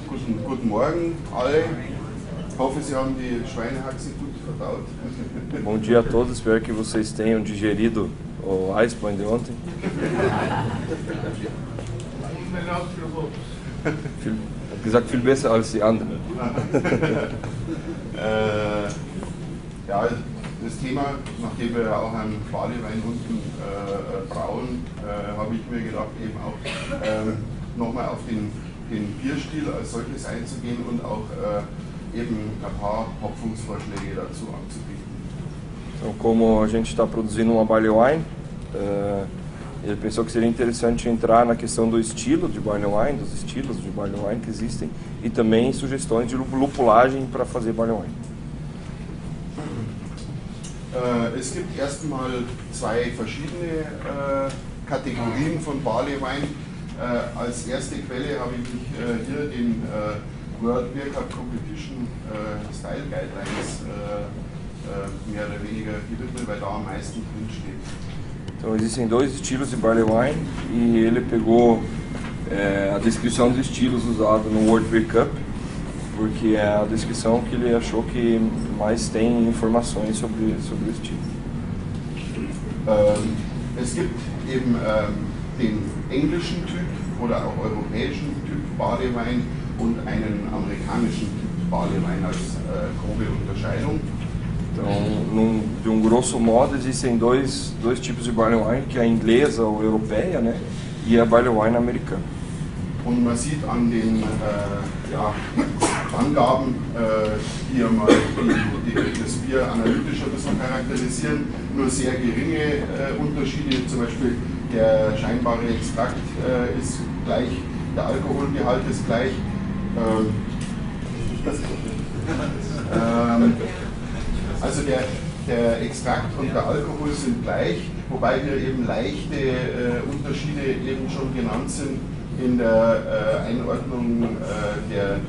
guten Morgen alle. Ich hoffe, Sie haben die Schweinehaxe gut verdaut. Bom dia a todos, espero que vocês tenham digerido o Eisbein de ontem. Hat gesagt, viel besser als die anderen. Ja, das Thema, nachdem wir ja auch einen Barleywein unten brauen, habe ich mir gedacht, eben auch nochmal auf den Bierstil als solches einzugehen und auch eben ein paar Hopfungsvorschläge dazu anzubieten. Então, como a gente está produzindo uma barley wine, ele pensou que seria interessante entrar na questão do estilo de barley wine, dos estilos de barley wine que existem, e também sugestões de lupulagem para fazer barley wine. Es gibt erstmal zwei verschiedene Kategorien von Barleywein. Als erste Quelle habe ich mich hier den World Beer Cup Competition Style Guidelines mehr oder weniger gewidmet, weil da am meisten drin steht. Então existem dois estilos de barley wine e ele pegou a descrição dos estilos usado no World Beer Cup, porque é a descrição que ele achou que mais tem informações sobre o estilo. Es gibt eben den englischen Typ oder auch europäischen Typ Barleywein und einen amerikanischen Typ Barleywein als grobe Unterscheidung. Então, de grosso modo, existem dois tipos de barley wine, que é a inglesa ou europeia, né, e a barley wine americana. Und man sieht an den Angaben, die ja mal das Bier analytisch ein bisschen charakterisieren, nur sehr geringe Unterschiede. Zum Beispiel der scheinbare Extrakt ist gleich, der Alkoholgehalt ist gleich. Also der Extrakt und der Alkohol sind gleich, wobei hier eben leichte Unterschiede eben schon genannt sind in der Einordnung der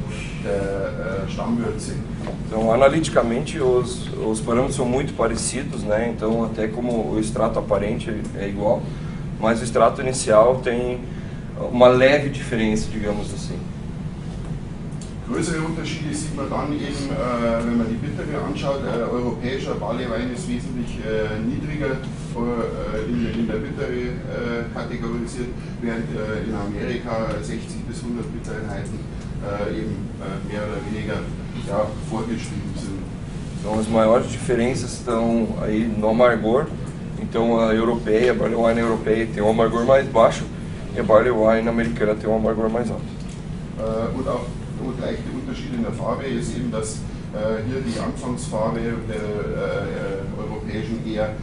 Stammwürze. Então, analiticamente, os parâmetros são muito parecidos, né? Então, até como o extrato aparente é igual, mas o extrato inicial tem uma leve diferença, digamos assim. Größere Unterschiede sieht man dann eben, wenn man die Bittere anschaut. Europäischer Barleywein ist wesentlich niedriger in der Bittere kategorisiert, während in Amerika 60 bis 100 Bittereinheiten eben mehr oder weniger vorgeschrieben sind. Então, as maiores diferenças estão aí no amargor. Então, a europeia, a barley wine europeia tem um amargor mais baixo e a barley wine americana tem um amargor mais alto. Und leichte Unterschiede in der Farbe ist eben, dass hier die Anfangsfarbe der europäischen eher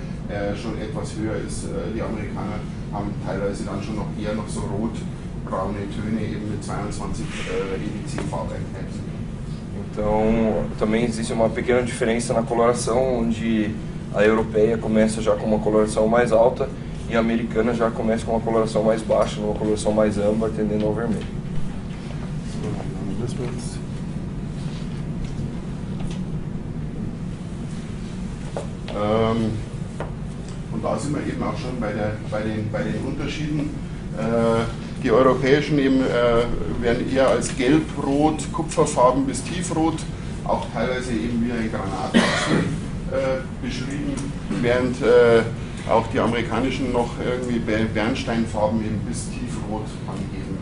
schon etwas höher ist. Die Amerikaner haben teilweise dann schon noch eher noch so rotbraune Töne eben mit 22 EDC-Farbeinheiten. Então, também existe uma pequena diferença na coloração, onde a europeia começa já com uma coloração mais alta e a americana já começa com uma coloração mais baixa, uma coloração mais âmbar, tendendo ao vermelho. Und da sind wir eben auch schon bei den Unterschieden. Die europäischen eben werden eher als gelb-rot, kupferfarben bis tiefrot, auch teilweise eben wie ein Granatapfel beschrieben, während auch die amerikanischen noch irgendwie Bernsteinfarben eben bis tiefrot angeben.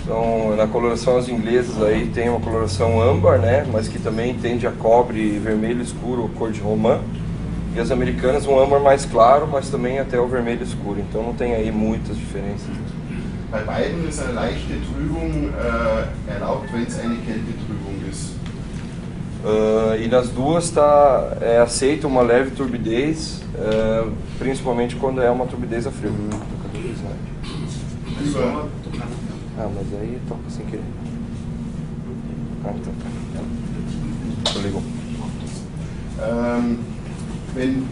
Então, na coloração as inglesas aí tem uma coloração âmbar, né, mas que também tende a cobre, vermelho escuro, cor de romã. E as americanas um âmbar mais claro, mas também até o vermelho escuro. Então não tem aí muitas diferenças. Bei beiden ist eine leichte Trübung erlaubt, wenn es eine Kältetrübung ist. E nas duas é aceita uma leve turbidez, principalmente quando é uma turbidez a frio. Ah, mas aí toca sem querer. Ah, então. Ligou. Wenn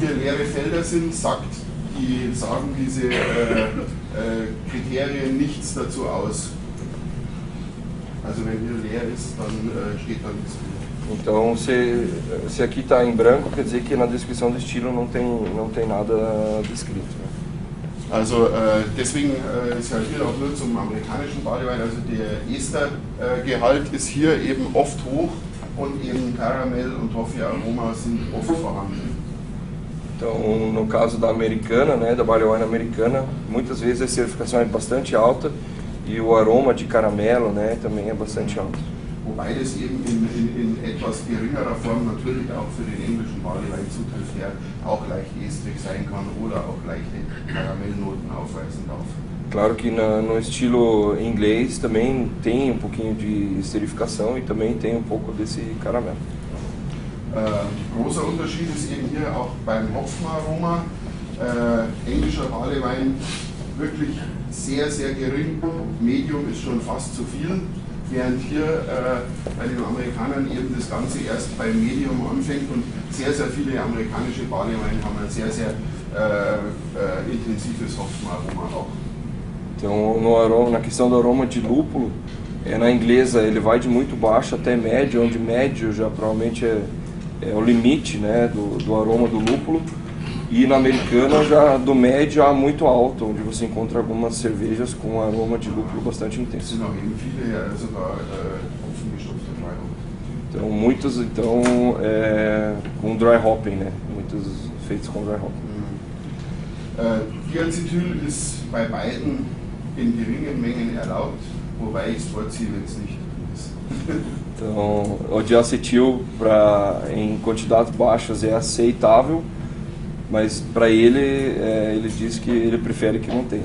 hier leere Felder sind, sagen diese Kriterien nichts dazu aus. Also wenn hier leer ist, dann steht da nichts drin. Então, se aqui está em branco, quer dizer que na descrição do estilo não tem nada descrito. Né? Also deswegen ist ja hier auch nur zum amerikanischen Barleywein, also der Estergehalt ist hier eben oft hoch und eben Karamell und Toffee-Aroma sind oft vorhanden. Então, no caso da americana, né, da Barley Wine americana, muitas vezes a esterificação é bastante alta e o aroma de caramelo, né, também é bastante alto. Wobei das eben in etwas geringerer Form natürlich auch für den englischen Barleywein zutrifft, der auch leicht estrig sein kann oder auch leichte Karamellnoten aufweisen darf. Claro que no estilo inglês também tem um pouquinho de esterificação e também tem um pouco desse caramelo. Großer Unterschied ist eben hier auch beim Hopfenaroma. Englischer Barleywein wirklich sehr, sehr gering, Medium ist schon fast zu viel, während hier bei den Amerikanern eben das Ganze erst beim Medium anfängt und sehr, sehr viele amerikanische Barleyweine haben ein sehr, sehr intensives Hopfenaroma auch. Então, no aroma, na questão do aroma de lúpulo, na inglesa ele vai de muito baixo até médio, onde médio já provavelmente é o limite, né, do aroma do lúpulo, e na americana já do médio a muito alto, onde você encontra algumas cervejas com aroma de lúpulo bastante intenso. Então muitos com dry hopping, né, muitos feitos com dry hopping. Diacetyl ist bei beiden in geringen Mengen erlaubt, wobei ich es vorziehe, wenn es nicht ist. Então, o diacetil em quantidades baixas é aceitável, mas para ele, ele diz que ele prefere que não tenha.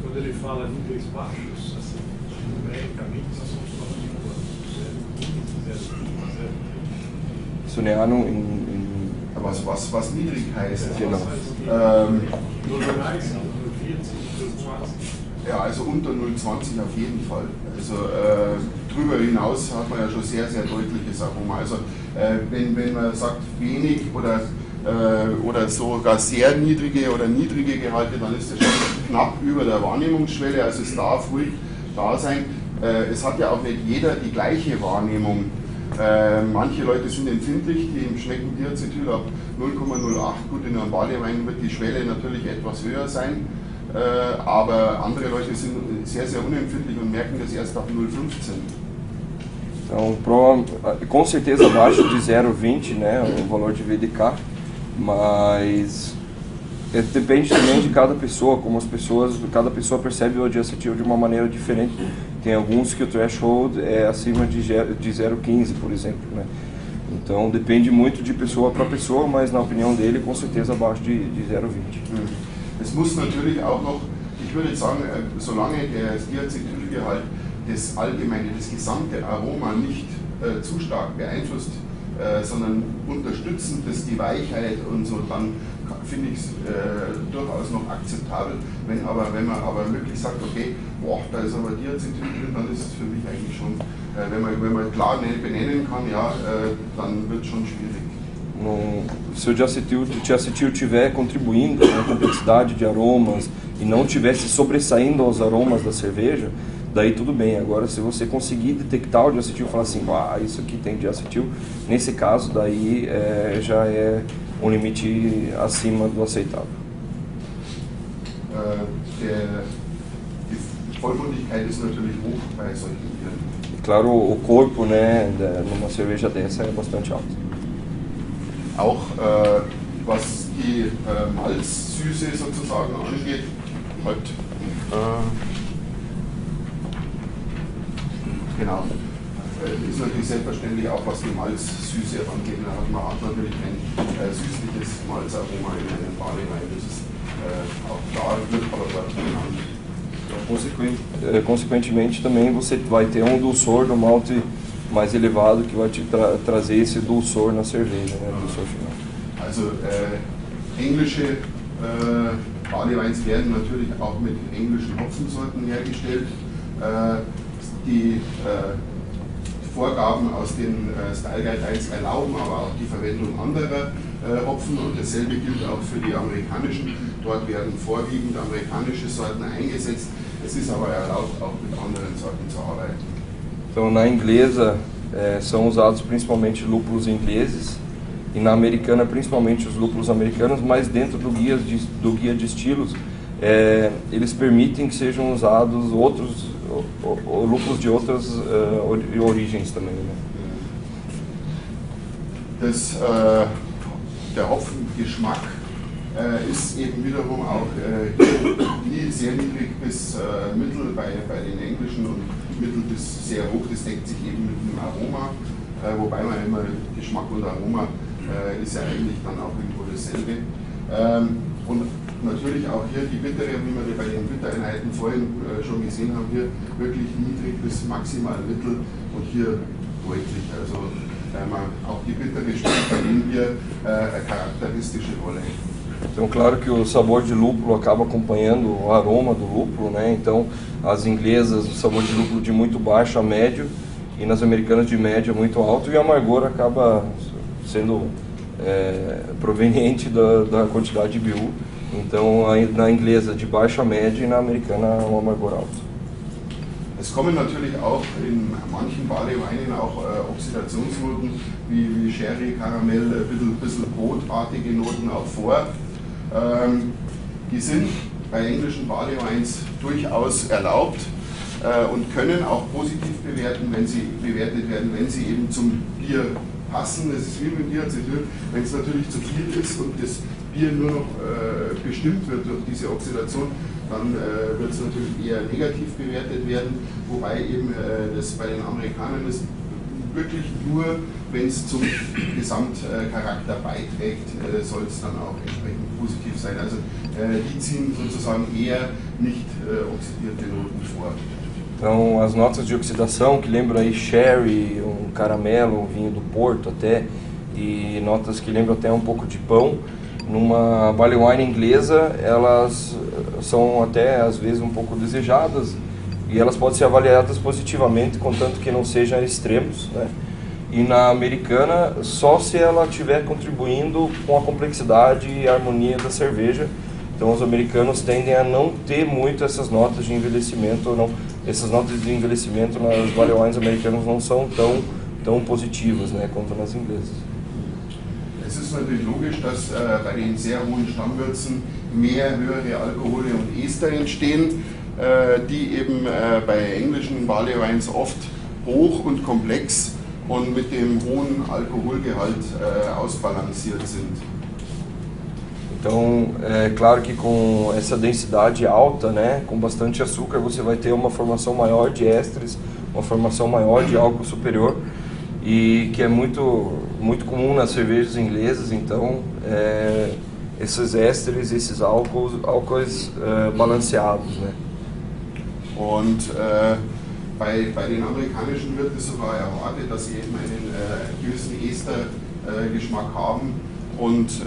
Quando ele fala níveis baixos, assim, numericamente, nós estamos falando de quanto? 0,15, 0,20? Isso nem há was niedrig heißt. Genau. 0,30, 0,40, 0,20? Ja, also unter 0,20 auf jeden Fall. Also drüber hinaus hat man ja schon sehr, sehr deutliches Aroma. Also wenn man sagt wenig oder sogar sehr niedrige oder niedrige Gehalte, dann ist das schon knapp über der Wahrnehmungsschwelle. Also es darf ruhig da sein. Es hat ja auch nicht jeder die gleiche Wahrnehmung. Manche Leute sind empfindlich, die schmecken Diacetyl ab 0,08. Gut, in einem Barleywein wird die Schwelle natürlich etwas höher sein. Aber andere Leute sind sehr, sehr unempfindlich und merken das erst ab 0,15. Então, com certeza abaixo de 0,20, né, o valor de VDK, mas depende também de cada pessoa, cada pessoa percebe o diacetil de uma maneira diferente. Tem alguns que o threshold é acima de 0,15, por exemplo, né. Então depende muito de pessoa para pessoa, mas na opinião dele, com certeza abaixo de 0,20. Es muss natürlich auch noch, ich würde sagen, solange der Diacetylgehalt das allgemeine, das gesamte Aroma nicht zu stark beeinflusst, sondern unterstützend ist die Weichheit und so, dann finde ich es durchaus noch akzeptabel. Wenn man aber wirklich sagt, okay, boah, da ist aber Diacetyl drin, dann ist es für mich eigentlich schon, wenn man klar benennen kann, ja, dann wird es schon schwierig. Se o diacetil estiver contribuindo com a complexidade de aromas e não estiver se sobressaindo aos aromas da cerveja, daí tudo bem. Agora, se você conseguir detectar o diacetil e falar assim, isso aqui tem diacetil, nesse caso daí já é um limite acima do aceitável. Die Vollmundigkeit ist natürlich hoch bei solchen Bieren. Claro, o corpo, né, numa cerveja dessa é bastante alto. Auch was die Malzsüße sozusagen angeht, genau, ist natürlich selbstverständlich auch was die Malzsüße angeht. Man hat natürlich ein süßliches Malzaroma in einem Barleywein, das ist auch da, wird aber dort genannt. Consequentemente também você vai ter um dulçor do malte mais elevado que vai te trazer esse dulçor na cerveja, né, dulçor final. Also englische Barleyweins werden natürlich auch mit englischen Hopfensorten hergestellt. Die Vorgaben aus den Style Guidelines erlauben aber auch die Verwendung anderer Hopfen und dasselbe gilt auch für die amerikanischen. Dort werden vorwiegend amerikanische Sorten eingesetzt. Es ist aber erlaubt, auch mit anderen Sorten zu arbeiten. Então, na inglesa, são usados principalmente lúpulos ingleses e na americana principalmente os lúpulos americanos, mas dentro do guia de estilos eles permitem que sejam usados outros lúpulos de outras origens também, né? Der Hopfengeschmack ist eben wiederum auch sehr niedrig bis mittel bei den englischen und mittel bis sehr hoch. Das deckt sich eben mit dem Aroma, wobei man immer Geschmack und Aroma ist ja eigentlich dann auch irgendwo dasselbe. Und natürlich auch hier die bittere, wie wir bei den Bittereinheiten vorhin schon gesehen haben, hier wirklich niedrig bis maximal mittel und hier deutlich. Also auch die bittere spielt bei dem hier eine charakteristische Rolle. Então, claro que o sabor de lúpulo acaba acompanhando o aroma do lúpulo, né? Então, as inglesas, o sabor de lúpulo de muito baixo a médio, e nas americanas de médio a muito alto, e o amargor acaba sendo proveniente da quantidade de BU. Então, na inglesa de baixo a médio e na americana um amargor alto. Es kommen natürlich auch in manchen Barleyweinen auch Oxidationsnoten wie Sherry, Karamell, ein bisschen brotartige Noten auch vor. Die sind bei englischen Barleyweins durchaus erlaubt und können auch positiv bewertet werden, wenn sie eben zum Bier passen. Das ist wie mit Diacetyl, wenn es natürlich zu viel ist und das Bier nur noch bestimmt wird durch diese Oxidation, dann wird es natürlich eher negativ bewertet werden, wobei eben das bei den Amerikanern ist wirklich nur, wenn es zum Gesamtcharakter beiträgt, soll es dann auch entsprechend positiv sein. Also die ziehen sozusagen eher nicht oxidierte Noten vor. Então, as notas de oxidação, que lembram aí sherry, um caramelo, um vinho do Porto até, e notas que lembram até um pouco de pão, numa barley wine inglesa, elas são até às vezes um pouco desejadas e elas podem ser avaliadas positivamente, contanto que não sejam extremos, né? E na americana, só se ela estiver contribuindo com a complexidade e a harmonia da cerveja. Então, os americanos tendem a não ter muito essas notas de envelhecimento, ou não. Essas notas de envelhecimento nas barley wines americanas não são tão positivas, né, quanto nas inglesas. Es ist natürlich logisch, dass bei den sehr hohen Stammwürzen mehr höhere Alkohole und Ester entstehen, die eben bei englischen Barley Wines oft hoch und komplex und mit dem hohen Alkoholgehalt ausbalanciert sind. Então, é claro que com essa densidade alta, né, com bastante açúcar, você vai ter uma formação maior de ésteres, uma formação maior de álcool superior, e que é muito comum nas cervejas inglesas. Então, esses ésteres, esses álcools balanceados, né? Und bei den amerikanischen wird es sogar erwartet, dass sie eben einen gewissen Estergeschmack haben und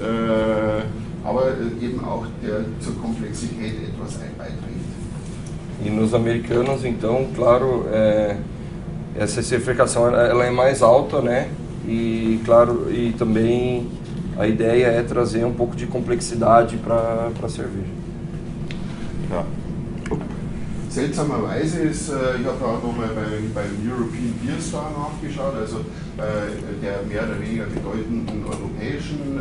aber eben auch der zur Komplexität etwas beiträgt. E nos americanos, então, claro, essa esterificação ela é mais alta, né? E claro, e também a ideia é trazer um pouco de complexidade para a cerveja. Ja. Seltsamerweise ist, ich habe da nochmal beim European Beer Star nachgeschaut, also der mehr oder weniger bedeutenden europäischen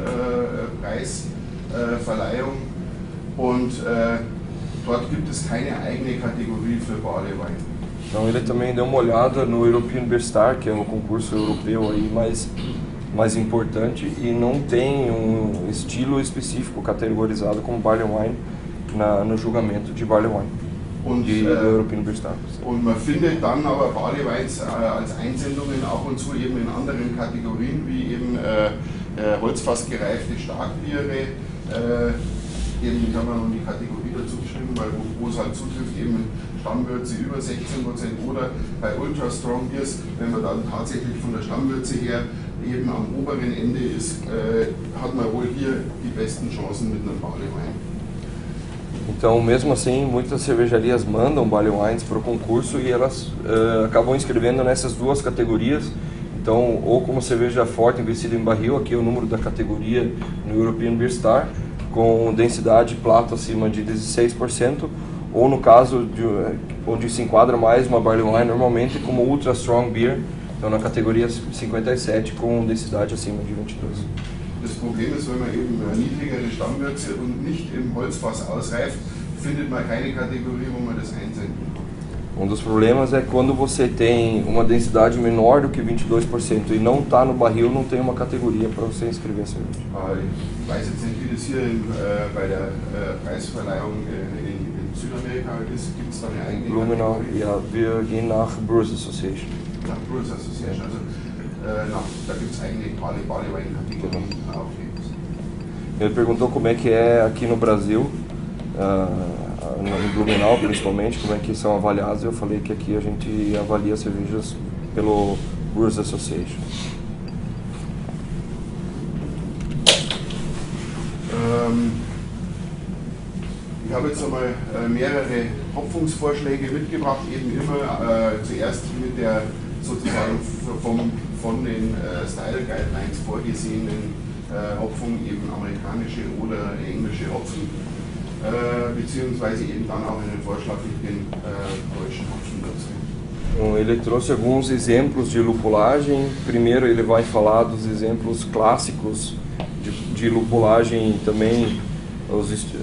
Preisverleihung, und dort gibt es keine eigene Kategorie für Barley Wine. Então ele também deu uma olhada no European Beer Star, que é um concurso europeu aí mais importante, e não tem um estilo específico categorizado como Barley Wine no julgamento de Barley Wine. Und, do European Beer Star. Und man findet dann aber Barley Wines als Einsendungen auch und zu eben in anderen Kategorien, wie eben holzfassgereifte Starkbiere, eben, ich habe noch die Kategorie dazu geschrieben, weil wo es halt zutrifft, eben Stammwürze über 16% oder bei Ultra Strong Beers, wenn man dann tatsächlich von der Stammwürze her eben am oberen Ende ist, hat man wohl hier die besten Chancen mit einem Barley Wine. Então, mesmo assim, muitas cervejarias mandam Barley Wines para o concurso e elas acabam inscrevendo nessas duas categorias. Então, ou como cerveja forte envelhecida em barril, aqui é o número da categoria no European Beer Star, com densidade plato acima de 16%, ou no caso onde se enquadra mais uma Barley Wine, normalmente como Ultra Strong Beer, Então na categoria 57 com densidade acima de 22. Das Problem ist, wenn man eben niedrigere Stammwürze und nicht im Holzfass ausreift, findet man keine Kategorie, wo man das einsenden kann. Um dos problemas é quando você tem uma densidade menor do que 22% e não está no barril, não tem uma categoria para você inscrever a cerveja. Ich weiß jetzt nicht, wie das hier bei der Preisverleihung in Südamerika ist. Gibt es da eine eigene Blumenau, Kategorie? ja, wir gehen nach Brewers Association. Nach Brewers Association. Also, da gibt es eigene Barley-Wein-Kategorien auch. Ele perguntou como é que é aqui no Brasil, em Blumenau principalmente, como é que são avaliados. Eu falei que aqui a gente avalia cervejas pelo Brewers Association. Ich habe jetzt einmal mehrere Hopfungsvorschläge mitgebracht, eben immer zuerst mit der sozusagen von den Style Guidelines vorgesehenen Hopfung, eben amerikanische oder englische Hopfen, beziehungsweise eben dann auch einen Vorschlag mit den deutschen Hopfen dazu. Então, ele trouxe alguns exemplos de lupulagem. Primeiro ele vai falar dos exemplos clássicos de lupulagem também,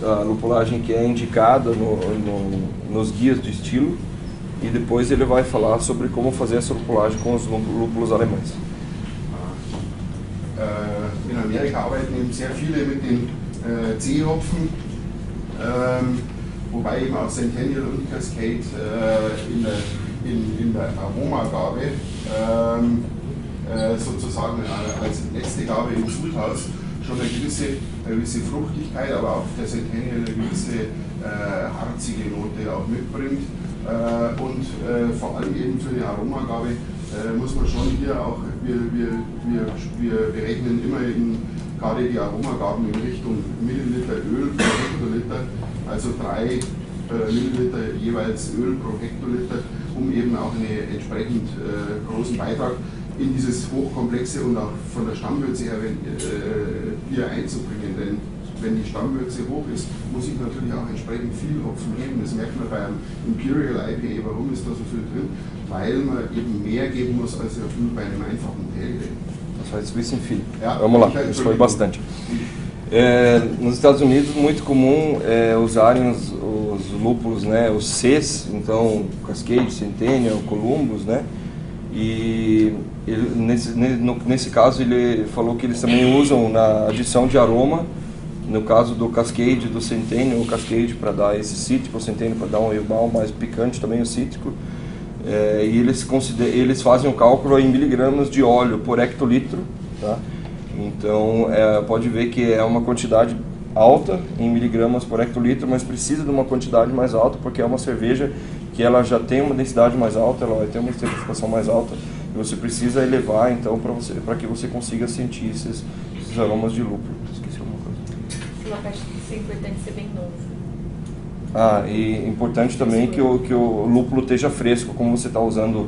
a lupulagem que é indicada nos guias de estilo, e depois ele vai falar sobre como fazer essa lupulagem com os lúpulos alemães. In Amerika arbeiten eben sehr viele mit den C-Hopfen, wobei eben auch Centennial und Cascade in der Aromagabe sozusagen als letzte Gabe im Sudhaus schon eine gewisse Fruchtigkeit, aber auch der Centennial eine gewisse harzige Note auch mitbringt. Und vor allem eben für die Aromagabe muss man schon hier auch, wir berechnen immer gerade die Aromagaben in Richtung Milliliter Öl pro Hektoliter, also 3 Milliliter jeweils Öl pro Hektoliter, um eben auch einen entsprechend großen Beitrag in dieses hochkomplexe und auch von der Stammwürze her Bier einzubringen. Denn wenn die Stammwürze hoch ist, muss ich natürlich auch entsprechend viel Hopfen geben. Das merkt man beim Imperial IPA. Warum ist da so viel drin? Weil man eben mehr geben muss als nur bei einem einfachen Pale Ale. Das war jetzt ein bisschen viel. Ja, vamos lá, isso foi bastante. Nos Estados Unidos, muito comum usarem os lúpulos, né, os Cs, então Cascade, Centennial, Columbus, né? E ele, nesse caso ele falou que eles também usam na adição de aroma, no caso do Cascade, do Centennial, o Cascade para dar esse cítrico, o Centennial para dar um mal mais picante também o cítrico. E eles fazem um cálculo em miligramas de óleo por hectolitro, tá? Então pode ver que é uma quantidade alta em miligramas por hectolitro, mas precisa de uma quantidade mais alta porque é uma cerveja que ela já tem uma densidade mais alta, ela vai ter uma esterificação mais alta e você precisa elevar então para que você consiga sentir esses aromas de lúpulo. Esqueci alguma coisa. Uma caixa é importante ser bem novo. E importante também que o lúpulo esteja fresco, como você está usando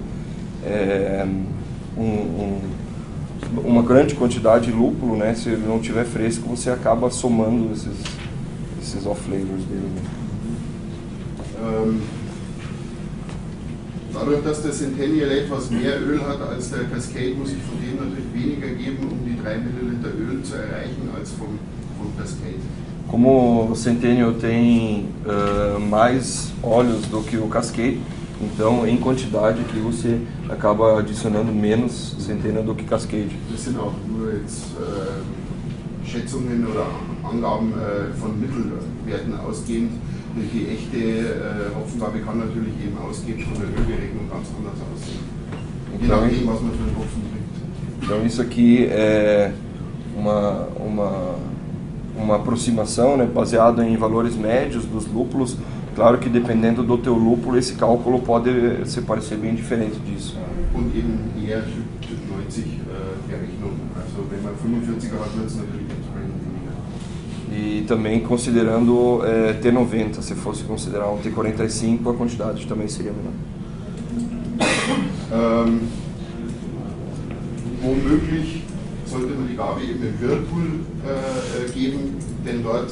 uma grande quantidade de lúpulo, né? Se ele não estiver fresco, você acaba somando esses off-flavors dele. Dadurch, dass der Centennial etwas mehr Öl hat als der Cascade, muss ich von dem natürlich weniger geben, um die 3 Milliliter Öl zu erreichen, als vom Cascade. Como o Centennial tem mais óleos do que o Cascade, então em quantidade que você acaba adicionando menos Centennial do que Cascade. Das sind auch nur jetzt Schätzungen oder Angaben von Mittelwerten ausgehend. Die echte Hopfengabe kann natürlich eben ausgehend von der Ölberechnung ganz anders aussehen. Je nachdem, was man für einen Hopfen trinkt. Então isso aqui é uma aproximação, né, baseada em valores médios dos lúpulos. Claro que dependendo do teu lúpulo, esse cálculo pode se parecer bem diferente disso. Und eben eher Typ 90 Berechnung. Also wenn man 45er hat, wird es natürlich entsprechend weniger. E também considerando T90, se fosse considerar um T45, a quantidade também seria menor. Womöglich sollte man die Gabe eben im Whirlpool geben, denn dort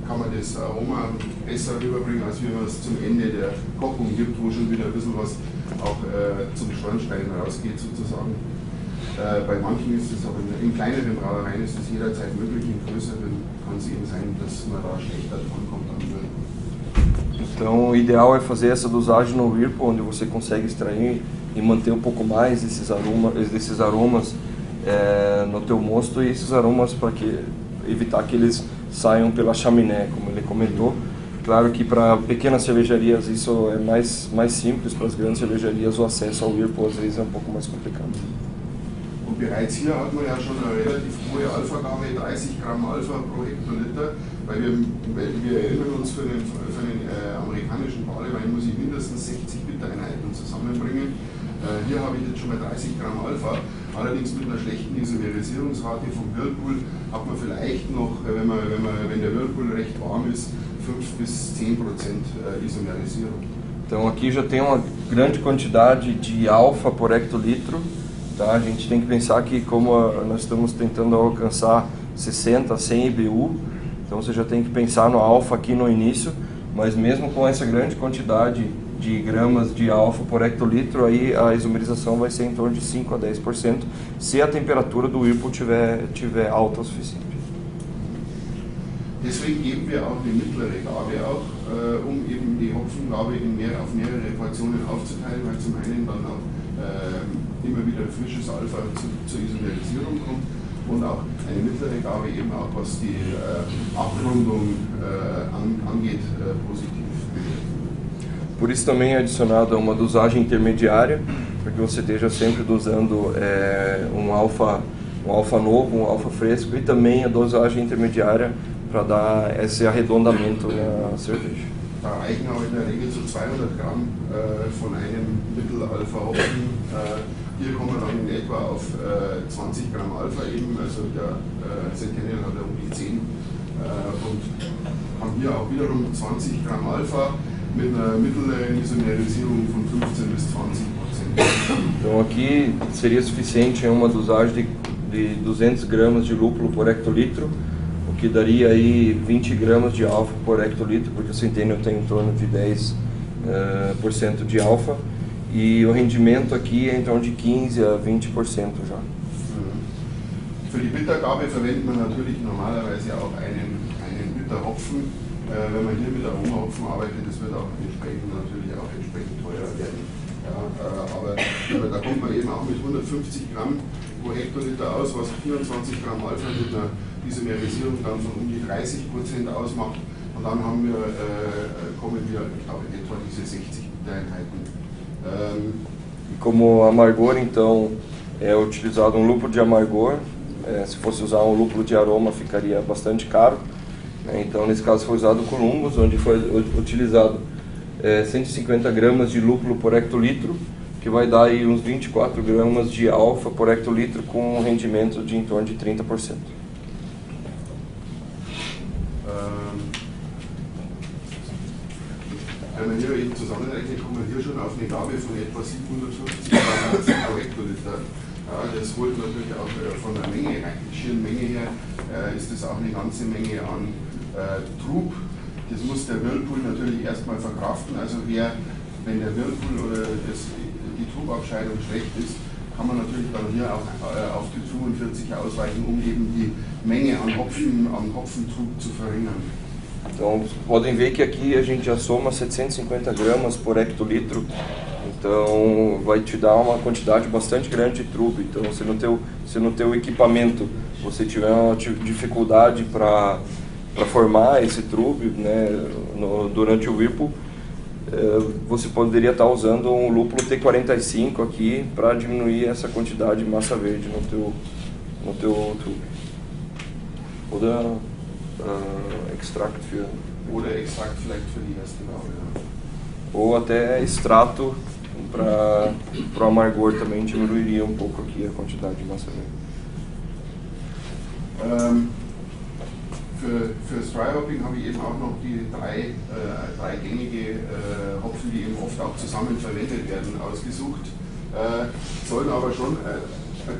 kann man das Aroma besser rüberbringen, als wenn man es zum Ende der Kochung gibt, wo schon wieder ein bisschen was auch zum Schornstein rausgeht sozusagen. Bei manchen ist es aber in kleineren Brauereien ist es jederzeit möglich, in größeren kann es eben sein, dass man da schlechter drankommt an Whirlpool. Então, o ideal é fazer essa dosagem no Whirlpool, onde você consegue extrair e manter um pouco mais desses aromas no teu mosto, e esses aromas para evitar que eles saiam pela chaminé, como ele comentou. Claro que para pequenas cervejarias isso é mais simples, para as grandes cervejarias o acesso ao Whirlpool às vezes é um pouco mais complicado. Und bereits hier hat man ja schon eine relativ hohe Alpha-Gabe, 30 Gramm Alpha pro Hektoliter, weil wir erinnern uns, für den amerikanischen Barleywein muss ich mindestens 60 Bittereinheiten zusammenbringen. Hier habe ich jetzt schon mal 30 Gramm Alpha, allerdings mit einer schlechten Isomerisierungsrate vom Whirlpool hat man vielleicht noch, wenn der Whirlpool recht warm ist, 5 bis 10% Isomerisierung. Então aqui já tem uma grande quantidade de alfa por hectolitro. Tá? A gente tem que pensar que como nós estamos tentando alcançar 60, 100 IBU, então você já tem que pensar no alfa aqui no início, mas mesmo com essa grande quantidade de gramas de alfa por hectolitro, aí a isomerização vai ser em torno de 5 a 10%, se a temperatura do Whirlpool tiver alta o suficiente. Deswegen geben wir auch eine mittlere Gabe auch, um eben die Hopfengabe auf mehrere Portionen aufzuteilen, weil zum einen dann auch immer wieder frisches Alpha zur Isomerisierung kommt und auch eine mittlere Gabe eben auch was die Abrundung angeht positiv. Por isso também é adicionada uma dosagem intermediária, para que você esteja sempre dosando um alfa novo, um alfa fresco, e também a dosagem intermediária para dar esse arredondamento na cerveja. Da reichen aber in der Regel so 200 Gramm von einem Mittel-Alpha-Hopfen. Hier kommen wir dann in etwa auf 20 Gramm Alpha eben, also der Centennial hat um die 10 und haben hier auch wiederum 20 Gramm Alpha mit einer mittleren Isomerisierung von 15 bis 20%. Então aqui seria suficiente uma dosagem de 200 gramas de lúpulo por hectolitro, o que daria aí 20 gramas de alfa por hectolitro, porque o Centennial tem em torno de 10% de alfa, e o rendimento aqui é em torno de 15 a 20% já. Für die Bittergabe verwendet man natürlich normalerweise auch einen Bitterhopfen. Wenn man hier mit Aromahopfen arbeitet, das wird auch entsprechend teurer werden. Ja, aber da kommt man eben auch mit 150 Gramm pro Hektoliter aus, was 24 Gramm Alpha mit einer Isomerisierung dann von um die 30% ausmacht. Und dann kommen wir, ich glaube, etwa diese 60 Bittereinheiten. E como amargor, então, é utilizado um lúpulo de amargor. Se fosse usar um lúpulo de aroma, ficaria bastante caro. Então, nesse caso, foi usado o Columbus, onde foi utilizado 150 gramas de lúpulo por hectolitro, que vai dar aí uns 24 gramas de alfa por hectolitro, com um rendimento de em torno de 30%. Wenn man hier eben zusammenrechnet, kommt man hier schon auf eine Gabe von etwa 750 Gramm pro Hektoliter. Ja, das holt natürlich auch von der Menge, schieren Menge her, ist das auch eine ganze Menge an Trub. Das muss der Whirlpool natürlich erstmal verkraften. Also wenn der Whirlpool oder die Trubabscheidung schlecht ist, kann man natürlich dann hier auch auf die 45 ausweichen, um eben die Menge an Hopfentrub zu verringern. Então, podem ver que aqui a gente já soma 750 gramas por hectolitro, então vai te dar uma quantidade bastante grande de trub. Então, se no teu equipamento você tiver uma dificuldade para formar esse trub, né, durante o Whirlpool, você poderia estar usando um lúpulo T45 aqui para diminuir essa quantidade de massa verde no teu trub. Extract Oder Extrakt vielleicht für die erste Gabe. Ja. Ou até extrato para o amargor também diminuiria um pouco aqui a quantidade de massa verde. Fürs Dry Hopping habe ich eben auch noch die drei gängige Hopfen, die eben oft auch zusammen verwendet werden, ausgesucht. Sollen aber schon eine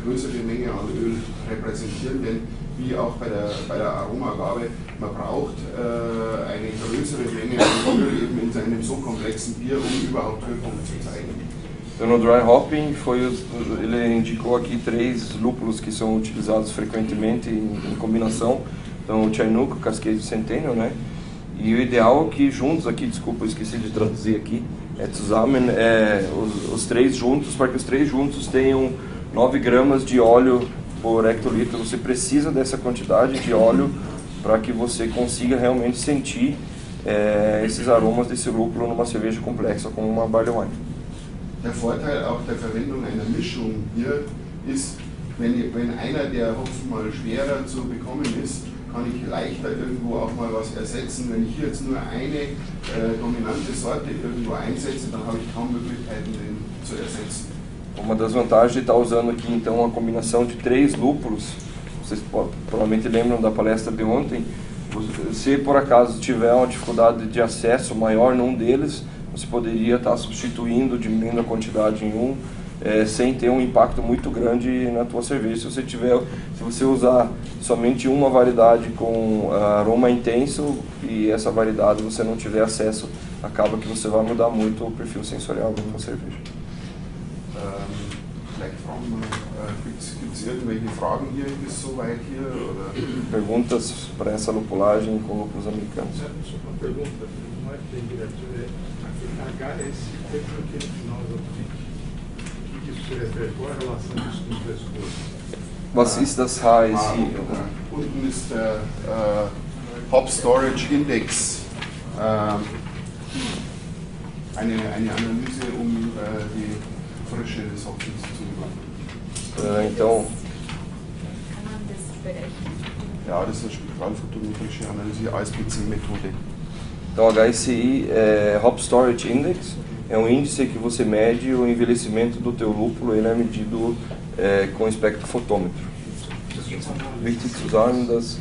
größere Menge an Öl repräsentieren, denn wie auch bei der Aromagabe, man braucht eine größere Menge an Öl eben in einem so komplexen Bier, um überhaupt Wirkung zu zeigen. Então, no dry hopping, ele indicou aqui 3 lúpulos que são utilizados frequentemente em combinação. Então, o Chinook, o Cascade Centennial, né? E o ideal é que juntos aqui, desculpa, eu esqueci de traduzir aqui, zusammen, os 3 juntos, para que os 3 juntos tenham 9 gramas de óleo por hectolitro. Você precisa dessa quantidade de óleo para que você consiga realmente sentir esses aromas desse lúpulo numa cerveja complexa como uma Barley Wine. Der Vorteil auch der Verwendung einer Mischung hier ist, wenn einer der Hopfen mal schwerer zu bekommen ist, kann ich leichter irgendwo auch mal was ersetzen. Wenn ich hier jetzt nur eine dominante Sorte irgendwo einsetze, dann habe ich kaum Möglichkeiten, den zu ersetzen. Uma das vantagens de estar usando aqui então uma combinação de 3 lúpulos, vocês provavelmente lembram da palestra de ontem, se por acaso tiver uma dificuldade de acesso maior num deles, você poderia estar substituindo, diminuindo a quantidade em um, sem ter um impacto muito grande na tua cerveja. Se você usar somente uma variedade com aroma intenso e essa variedade você não tiver acesso, acaba que você vai mudar muito o perfil sensorial da tua cerveja. Gibt es irgendwelche Fragen hier bis soweit hier? Oder? Perguntas para essa lupulagem com lúpulos americanos? Só uma pergunta, não é bem direto, HSP aqui no final do vídeo. O que isso se refere? Qual a relação disso com o frescor? Was ist das HSI? Unten ist der Hop Storage Index. Eine Analyse, die Frische des Hopfens zu überwachen. Então, Ja, das ist eine spektralphotometrische Analyse, ASPC-Methode. Então, HSI, Hop Storage Index, é um índice que você mede o envelhecimento do teu lúpulo. Ele é medido com espectrofotômetro. Wichtig zu sagen, dass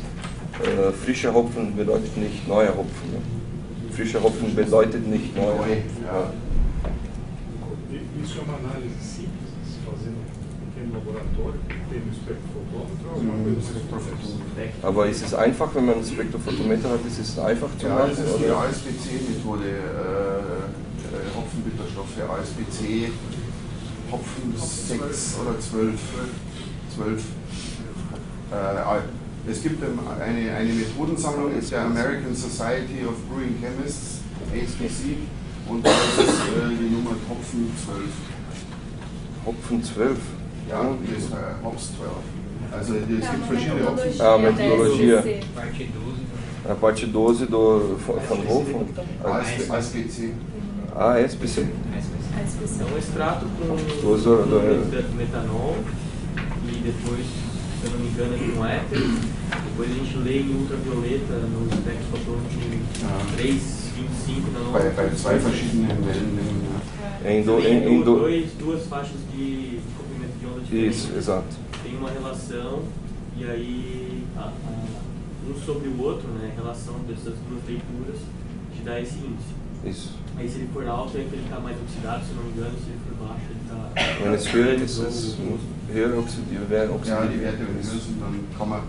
frischer Hopfen bedeutet nicht neuer Hopfen. Ne? Frischer Hopfen bedeutet nicht neuer Hopfen. Ja. Isso é uma análise simples, se fazendo um pequeno laboratório, tem um espectrofotômetro ou alguma coisa assim? Aber ist es einfach, wenn man ein Spektrofotometer hat, ist es einfach zu Ja, machen? das ist die Oder? ASPC-Methode, Hopfenbitterstoffe, ASPC, Hopfen 6 oder 12. Es gibt eine Methodensammlung, ist der American Society of Brewing Chemists, ASPC, und das ist die Nummer Hopfen 12. Hopfen 12? Ja, das ist Hops 12. Also es gibt verschiedene Hopfen. Ah, metodologia. Parte 12. A parte 12 von Hofen? ASPC. ASPC. É um extrato com Uso metanol e depois, se eu não me engano, aqui um éter. Depois a gente lê em ultravioleta no espectrofotômetro 3,25 nanômetros. Bei 2 verschiedenen Wellenlängen. Duas faixas de comprimento de onda diferente. Isso, exato. Tem uma relação e aí um sobre o outro, né? A relação dessas duas leituras te dá esse índice. Isso. Aí se ele for alto é que ele está mais oxidado, se não me engano, se ele for baixo ele está... Wenn es höher ist, es höher oxidiert werden. Ja, die Werte lösen, dann kann man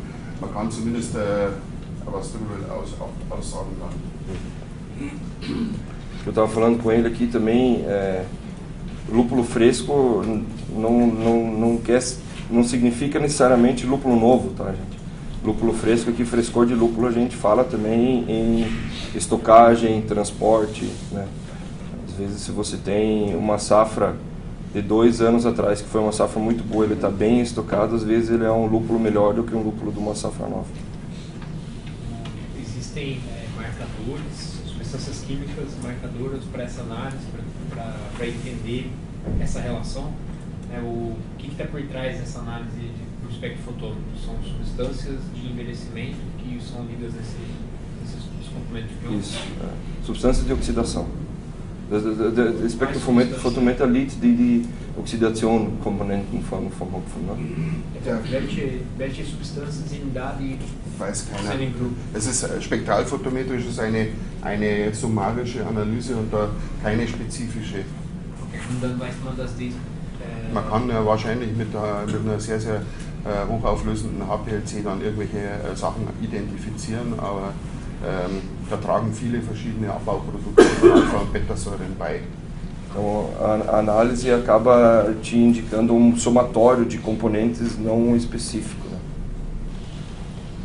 kann zumindest was darüber aussagen dann. Eu estava falando com ele aqui também, lúpulo fresco não significa necessariamente lúpulo novo, tá, gente? Lúpulo fresco aqui, frescor de lúpulo, a gente fala também em estocagem, transporte, né? Às vezes, se você tem uma safra de 2 anos atrás, que foi uma safra muito boa, ele está bem estocado, às vezes ele é um lúpulo melhor do que um lúpulo de uma safra nova. Existem marcadores, substâncias químicas marcadoras para essa análise, para entender essa relação? O que está por trás dessa análise do espectrofotômetro? São substâncias de envelhecimento que são lidas nesses componentes químicos? Isso, substâncias de oxidação. Der Spektrofotometer liegt die Oxidation-Komponenten vom Hopfen. Ne? Welche Substanzen sind da, die Weiß keiner. Es ist spektralphotometrisch, ist eine summarische Analyse und da keine spezifische. Und dann weiß man, dass die... Man kann ja wahrscheinlich mit einer sehr, sehr hochauflösenden HPLC dann irgendwelche Sachen identifizieren, aber da tragen viele verschiedene Abbauprodukte von Alpha- und Betasäuren bei. Então a análise acaba te indicando um somatório de componentes não específico, né?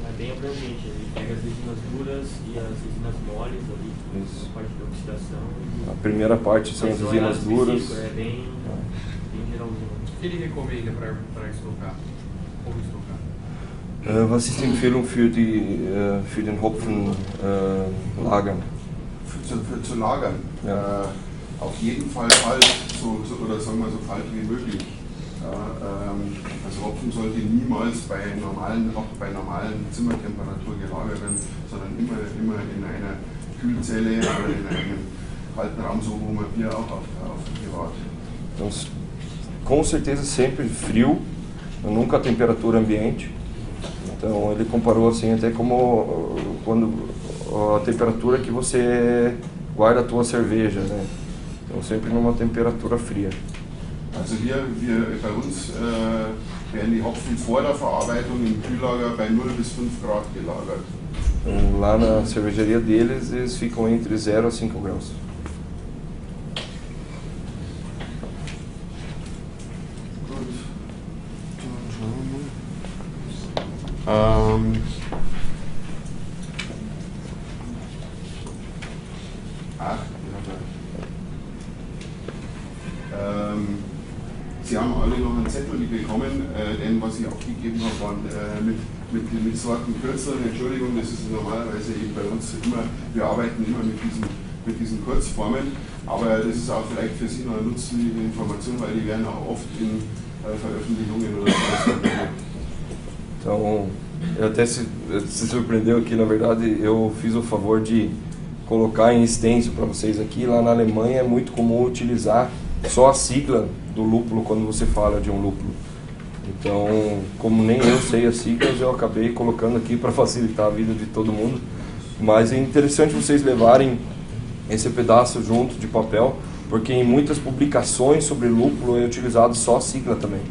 É bem abrangente, ele pega as resinas duras e as resinas moles ali, Isso. a parte de oxidação. A primeira parte são as Mas não é resinas nada duras. específico, é bem geralzinho. O que ele recomenda para estocar? Como estocar? Was ist die Empfehlung für den Hopfen lagern? Zu lagern. Ja. Auf jeden Fall kalt, oder sagen wir so kalt wie möglich. Also Hopfen sollte niemals bei normalen Zimmertemperatur gelagert werden, sondern immer in einer Kühlzelle oder in einem kalten Raum, so wo man Bier auch aufbewahrt. Então, com certeza sempre frio, nunca a temperatura ambiente. Então ele comparou assim até como quando a temperatura que você guarda a tua cerveja, né? Então sempre numa temperatura fria. Also bei uns werden die Hopfen vor der Verarbeitung im Kühllager bei 0 bis 5 Grad gelagert. Então, lá na cervejaria deles, eles ficam entre 0 a 5 graus. Gut. Dann schauen wir mal. Sie haben alle noch einen Zettel bekommen, denn was ich abgegeben habe, waren mit Sorten kürzeren. Entschuldigung, das ist normalerweise eben bei uns immer, wir arbeiten immer mit diesen Kurzformen, aber das ist auch vielleicht für Sie noch eine nützliche Information, weil die werden auch oft in Veröffentlichungen oder so. Então, até se surpreendeu aqui, na verdade, eu fiz o favor de colocar em extenso para vocês aqui. Lá na Alemanha é muito comum utilizar só a sigla do lúpulo quando você fala de um lúpulo. Então, como nem eu sei as siglas, eu acabei colocando aqui para facilitar a vida de todo mundo. Mas é interessante vocês levarem esse pedaço junto de papel, porque em muitas publicações sobre lúpulo é utilizado só a sigla também,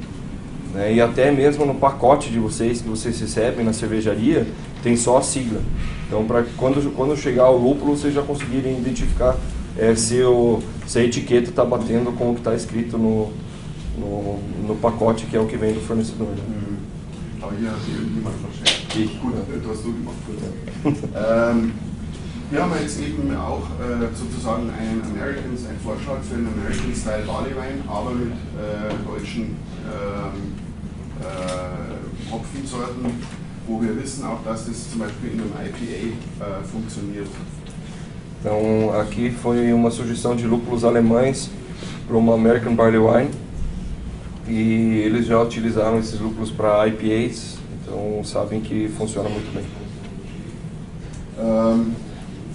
né? E até mesmo no pacote de vocês, que vocês recebem na cervejaria, tem só a sigla. Então, para quando chegar o lúpulo, vocês já conseguirem identificar se a etiqueta está batendo com o que está escrito no pacote, que é o que vem do fornecedor, né? Aber hier hat sich irgendjemand versteckt. Ich. Gut, das hast du gemacht. Gut. Wir haben jetzt eben auch sozusagen einen Vorschlag für einen American Style Barleywein, aber mit deutschen Hopfensorten, wo wir wissen auch, dass das zum Beispiel in einem IPA funktioniert. Então, aqui foi uma sugestão de lúpulos alemães para uma American Barley Wine, e eles já utilizaram esses lúpulos para IPAs, então sabem que funciona muito bem.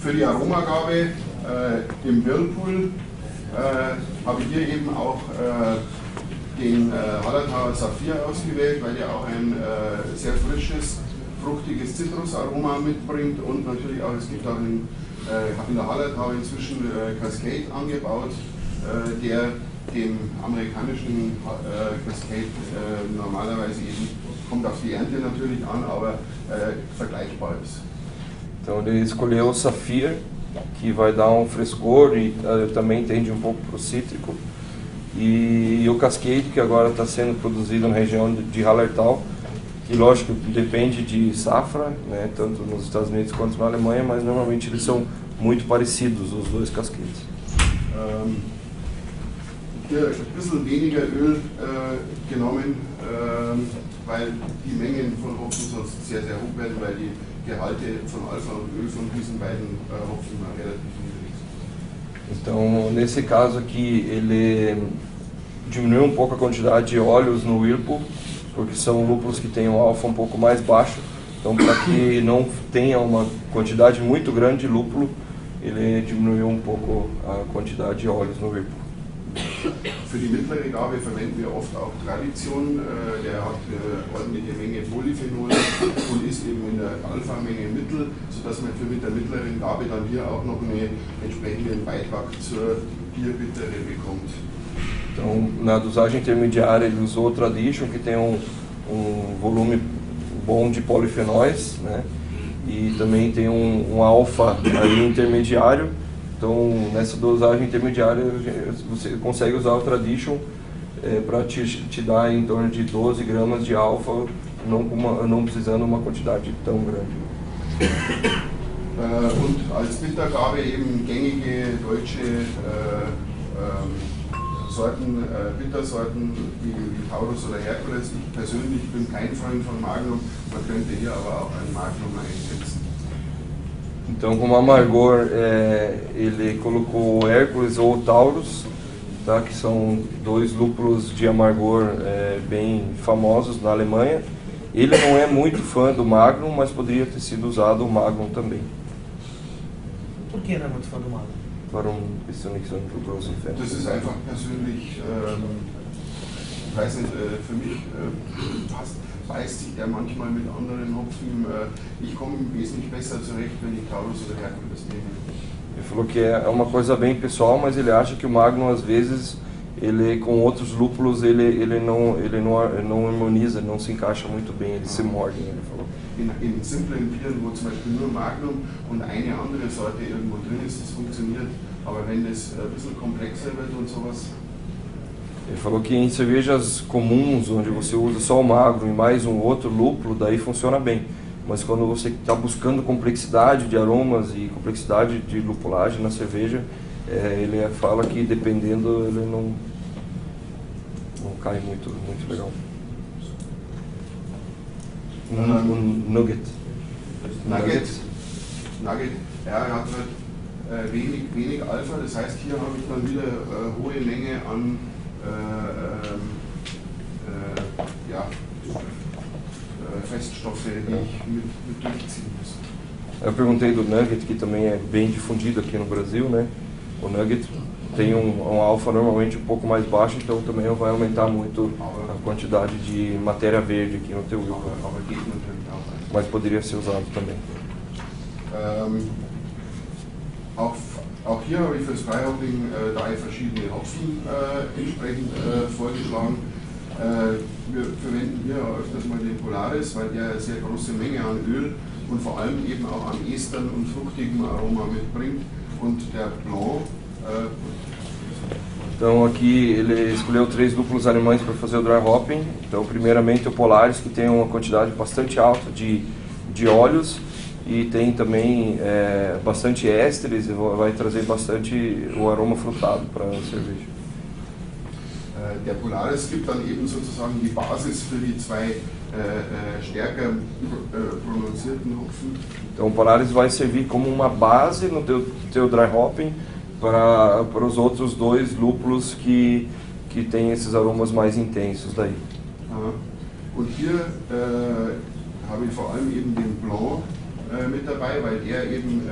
Für die Aromagabe im Whirlpool habe ich hier eben auch den Hallertauer Saphir ausgewählt, weil der auch ein sehr frisches, fruchtiges Zitrusaroma mitbringt, und natürlich auch, es gibt auch in der Hallertau inzwischen Cascade angebaut, der dem amerikanischen Cascade normalerweise eben, kommt auf die Ernte natürlich an, aber vergleichbar ist. Então ele escolheu o Saphir, que vai dar um frescor e também tende um pouco para o cítrico, e o Cascade, que agora está sendo produzido na região de Hallertau, que lógico depende de safra, né, tanto nos Estados Unidos quanto na Alemanha, mas normalmente eles são muito parecidos, os dois Cascades. Hier ein bisschen weniger Öl genommen, weil die Mengen von Hopfen sonst sehr, sehr hoch werden, weil die Gehalte von Alpha und Öl von diesen beiden Hopfen relativ niedrig sind. Então, nesse caso aqui, ele diminuiu um pouco a quantidade de óleos no Whirlpool, porque são lúpulos que têm um alfa um pouco mais baixo. Então, para que não tenha uma quantidade muito grande de lúpulo, ele diminuiu um pouco a quantidade de óleos no Whirlpool. Für die mittlere Gabe verwenden wir oft auch Tradition. Der hat ordentliche Menge Polyphenole und ist eben in der Alpha-Menge mittel, sodass man mit der mittleren Gabe dann hier auch noch einen entsprechenden Beitrag zur Bierbittere bekommt. Então, na dosagem intermediária, ele usou o Tradition, que tem um volume bom de polifenóis, né? E também tem um alfa ali intermediário, Então, nessa dosagem intermediária, você consegue usar o Tradition para te dar em torno de 12 gramas de alfa, não precisando uma quantidade tão grande. Und als Bittergabe eben gängige deutsche Sorten, Bittersorten wie Taurus oder Herkules. Ich persönlich bin kein Freund von Magnum, man könnte hier aber auch ein Magnum einsetzen. Então, como amargor, ele colocou o Hércules ou o Taurus, tá, que são dois lúpulos de amargor bem famosos na Alemanha. Ele não é muito fã do Magnum, mas poderia ter sido usado o Magnum também. Por que não é muito fã do Magnum? Warum bist du nicht so ein großer Fan? Das ist einfach persönlich, ich weiß nicht, für mich beißt sich der manchmal mit anderen Hopfen. Ich komme wesentlich besser zurecht, wenn ich Taurus oder Herkules nehme. Ele falou que é uma coisa bem pessoal, mas ele acha que o Magnum às vezes ele com outros lúpulos ele não harmoniza, não se encaixa muito bem, eles se mordem, ele falou. In simplen Bieren, wo zum Beispiel nur Magnum und eine andere Sorte irgendwo drin ist, das funktioniert. Aber wenn das ein bisschen komplexer wird und sowas. Ele falou que em cervejas comuns, onde você usa só o Magnum e mais um outro lúpulo, daí funciona bem. Mas quando você está buscando complexidade de aromas e complexidade de lupulagem na cerveja, ele fala que dependendo ele não cai muito legal. Nugget, ja, er hat halt wenig Alpha, das heißt hier habe ich dann wieder hohe Menge an Feststoffe, die ich mit durchziehen muss. Eu perguntei do Nugget, que também é bem difundido aqui no Brasil, né? O Nugget tem um alfa normalmente um pouco mais baixo, então também vai aumentar muito a quantidade de matéria verde aqui no teu Will. Mas poderia ser usado também. Auch hier habe ich für das Freihopping 3 verschiedene Hopfen entsprechend vorgeschlagen. Wir verwenden hier öfters mal den Polaris, weil der eine sehr große Menge an Öl und vor allem eben auch an Estern und fruchtigem Aroma mitbringt. Und der Blanc. Então aqui ele escolheu 3 lúpulos alemães para fazer o dry hopping. Então primeiramente o Polaris, que tem uma quantidade bastante alta de óleos e tem também bastante ésteres e vai trazer bastante o aroma frutado para a cerveja. Der Polaris gibt dann eben sozusagen die Basis für die zwei stärker pronunzierten Hopfen. Então o Polaris vai servir como uma base no teu dry hopping para os outros 2 lúpulos que têm esses aromas mais intensos daí. Und hier habe ich vor allem eben den Blanc mit dabei, weil er eben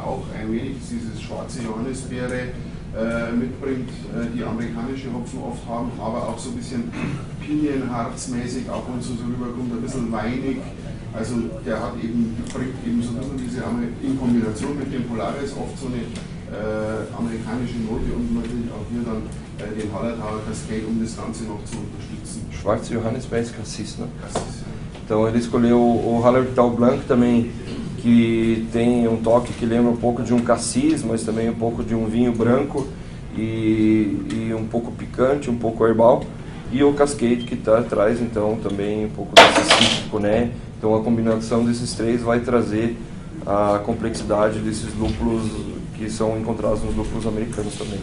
auch ein wenig dieses schwarze Johannisbeere mitbringt, die amerikanische Hopfen oft haben, aber auch so ein bisschen Pinienharzmäßig ab und zu so rüberkommt, ein bisschen weinig. Also der bringt eben so ein bisschen diese, in Kombination mit dem Polaris oft so eine amerikanische Note und natürlich auch hier dann den Hallertauer Cascade, um das Ganze noch zu unterstützen. Schwarze Johannisbeere, Cassis, né? Cassis, ja. Então ele escolheu o Hallertau Blanc também, que tem um toque que lembra um pouco de um cassis, mas também um pouco de um vinho branco e um pouco picante, um pouco herbal. E o Cascade, que traz então também um pouco desse cítrico, né? Então a combinação desses 3 vai trazer a complexidade desses lúpulos que são encontrados nos lúpulos americanos também.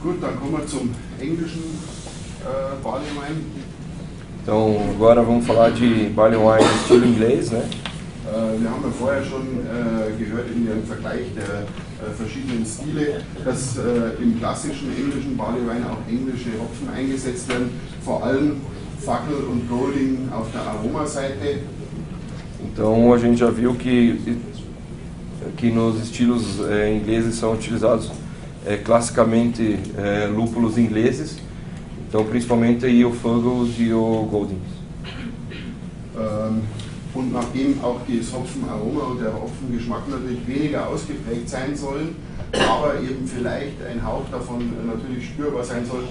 Gut, dann kommen wir zum englischen Barley Wine. Então agora vamos falar de Barley Wine estilo inglês, né? Wir haben ja vorher schon gehört in dem Vergleich der verschiedenen Stile, dass im klassischen englischen Barley Wine auch englische Hopfen eingesetzt werden, vor allem Fackel und Golding auf der Aromaseite. Então a gente já viu que nos estilos ingleses são utilizados classicamente lúpulos ingleses, então principalmente aí o Fuggles e o Goldings. und nachdem auch das Hopfenaroma und der Hopfengeschmack natürlich weniger ausgeprägt sein sollen, aber eben vielleicht ein Hauch davon natürlich spürbar sein soll,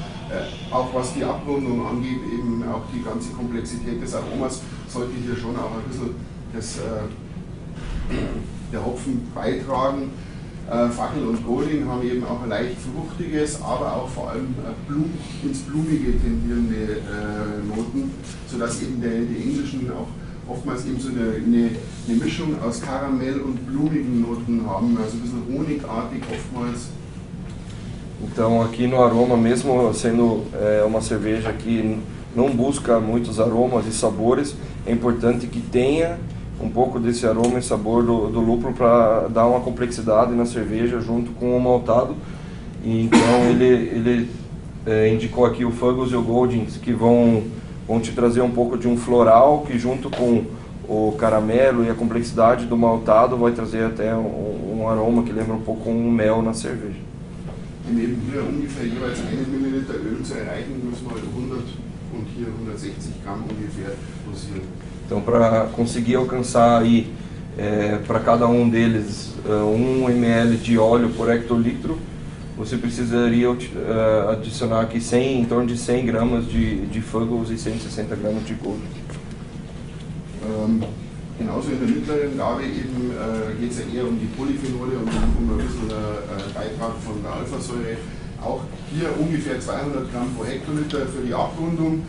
auch was die Abrundung angeht, eben auch die ganze Komplexität des Aromas sollte hier schon auch ein bisschen der Hopfen beitragen. Fackel und Golding haben eben auch ein leicht fruchtiges, aber auch vor allem ins Blumige tendierende Noten, sodass eben die englischen auch oftmals eben so eine Mischung aus Karamell und blumigen Noten haben, also ein bisschen honigartig oftmals. Então aqui no aroma, mesmo sendo uma cerveja que não busca muitos aromas e sabores, é importante que tenha um pouco desse aroma e sabor do lúpulo para dar uma complexidade na cerveja junto com o maltado. E então ele indicou aqui o Fuggles e o Goldings, que vão te trazer um pouco de um floral, que junto com o caramelo e a complexidade do maltado vai trazer até um aroma que lembra um pouco um mel na cerveja. Um eben hier ungefähr jeweils 1 Milliliter Öl zu erreichen, müssen wir 100 und hier 160 Gramm ungefähr dosieren. Então, para conseguir alcançar aí, para cada um deles, 1 ml de óleo por hectolitro, você precisaria adicionar aqui em torno de 100 gramas de Fuggles e 160 gramas de Gold. Genauso in der mittleren Gabe eben geht es ja eher um die Polyphenole und um ein bisschen Beitrag von der Alphasäure. Auch hier ungefähr 200 Gramm pro Hektoliter für die Abrundung,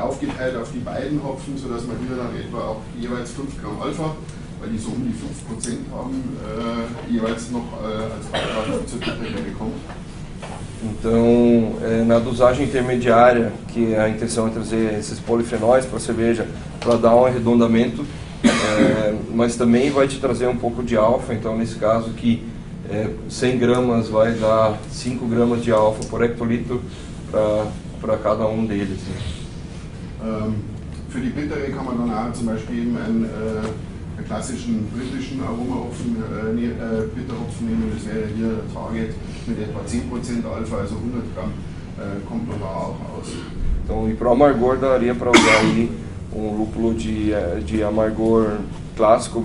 aufgeteilt auf die beiden Hopfen, sodass man hier dann etwa auch jeweils 5 Gramm Alpha, weil die so um die 5% haben, jeweils noch als Beitrag zur Bitterkeit bekommt. Então, na dosagem intermediária, que a intenção é trazer esses polifenóis para a cerveja, para dar um arredondamento, mas também vai te trazer um pouco de alfa, então nesse caso que 100 gramas vai dar 5 gramas de alfa por hectolitro para cada um deles. Für die Bittere kann man dann auch zum Beispiel eben einen klassischen britischen Aromahopfen, Bitterhopfen nehmen, das wäre hier der Target mit etwa 10% Alpha, also 100 Gramm, kommt man da auch aus. Então, e para o amargor daria para usar aí lúpulo de amargor clássico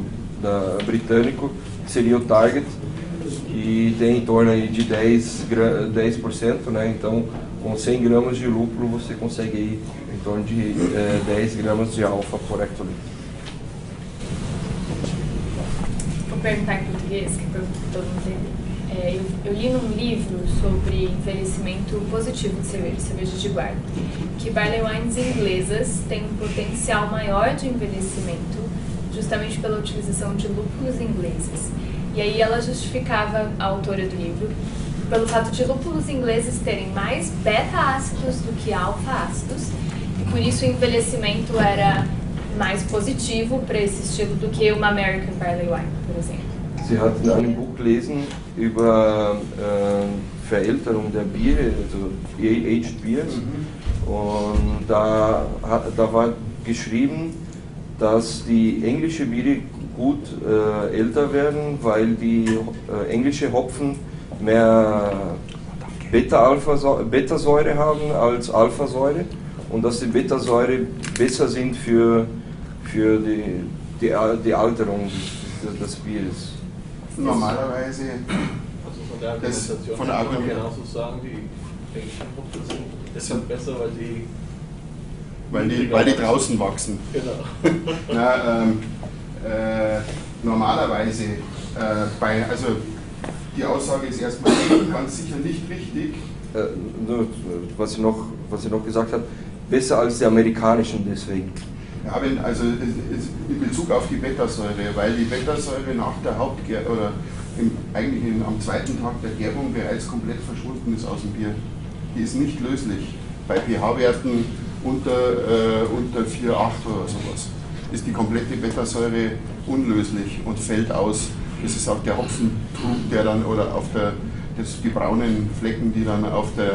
britânico, que seria o Target, que tem em torno aí de 10%, né? Então, com 100 gramas de lúpulo você consegue aí em torno de 10 gramas de alfa por hectolitro. Vou perguntar em português, que é todo mundo entender. Eu li num livro sobre envelhecimento positivo de cerveja de guarda, que barley wines inglesas têm um potencial maior de envelhecimento justamente pela utilização de lúpulos ingleses. E aí ela justificava, a autora do livro, pelo fato de lúpulos ingleses terem mais beta-ácidos do que alfa-ácidos, e por isso o envelhecimento era mais positivo para esse estilo do que uma American Barley Wine, por exemplo. Sie hat in einem Buch gelesen über Verälterung der Biere, also Aged Beers, und da war geschrieben, dass die englische Biere gut älter werden, weil die englische Hopfen mehr Beta-Säure haben als Alpha-Säure und dass die Beta-Säure besser sind für die Alterung des Bieres. Normalerweise das von der Argumentation kann man genauso sagen, die englischen Hopfen sind deshalb besser, weil die draußen wachsen. Genau. Na, normalerweise, also die Aussage ist erstmal ganz sicher nicht richtig. Was sie noch gesagt hat, besser als die amerikanischen deswegen. Ja, also in Bezug auf die Beta-Säure, weil die Beta-Säure nach der oder eigentlich am zweiten Tag der Gärung bereits komplett verschwunden ist aus dem Bier. Die ist nicht löslich. Bei pH-Werten unter 4,8 oder sowas ist die komplette Beta-Säure unlöslich und fällt aus. Das ist auch der Hopfentrug, der dann, oder die braunen Flecken, die dann auf den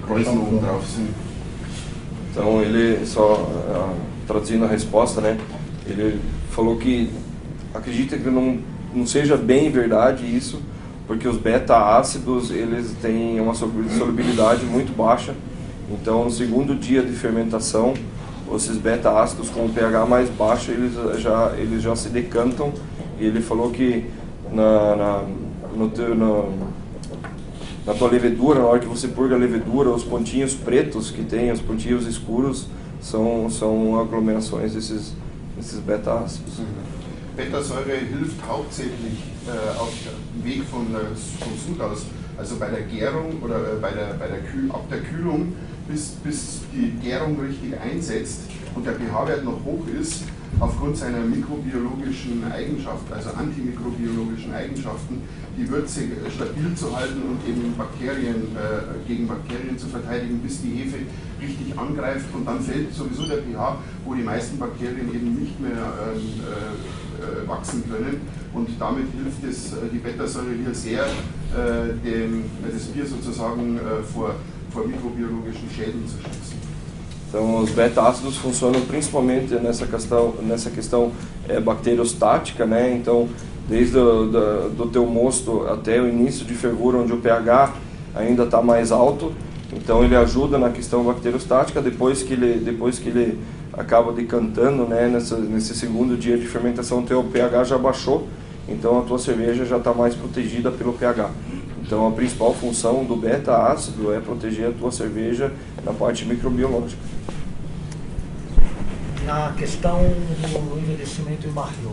Kräuseln oben drauf sind. Então ele, só traduzindo a resposta, né, ele falou que acredita que não seja bem verdade isso, porque os beta-ácidos eles têm uma solubilidade muito baixa, então no segundo dia de fermentação esses beta-ácidos com pH mais baixo, eles já se decantam. E ele falou que na tua levedura, na hora que você purga a levedura, os pontinhos pretos que tem, os pontinhos escuros, são aglomerações desses beta-ácidos. Beta-Säure hilft hauptsächlich auf dem Weg vom Sud aus, also bei der Gärung oder ab der Kühlung, bis die Gärung richtig einsetzt und der pH-Wert noch hoch ist, aufgrund seiner mikrobiologischen Eigenschaften, also antimikrobiologischen Eigenschaften, die Würze stabil zu halten und eben gegen Bakterien zu verteidigen, bis die Hefe richtig angreift, und dann fällt sowieso der pH, wo die meisten Bakterien eben nicht mehr wachsen können, und damit hilft die Beta-Säure hier sehr, das Bier sozusagen vor microbiologischen Schäden zu schützen. Então, os beta-ácidos funcionam principalmente nessa questão bacteriostática, né? Então, desde do teu mosto até o início de fervura, onde o pH ainda está mais alto, então ele ajuda na questão bacteriostática. Depois que ele acaba decantando, né? Nesse segundo dia de fermentação, o teu pH já baixou, então a tua cerveja já está mais protegida pelo pH. Então, a principal função do beta-ácido é proteger a tua cerveja na parte microbiológica. Na questão do envelhecimento em barril,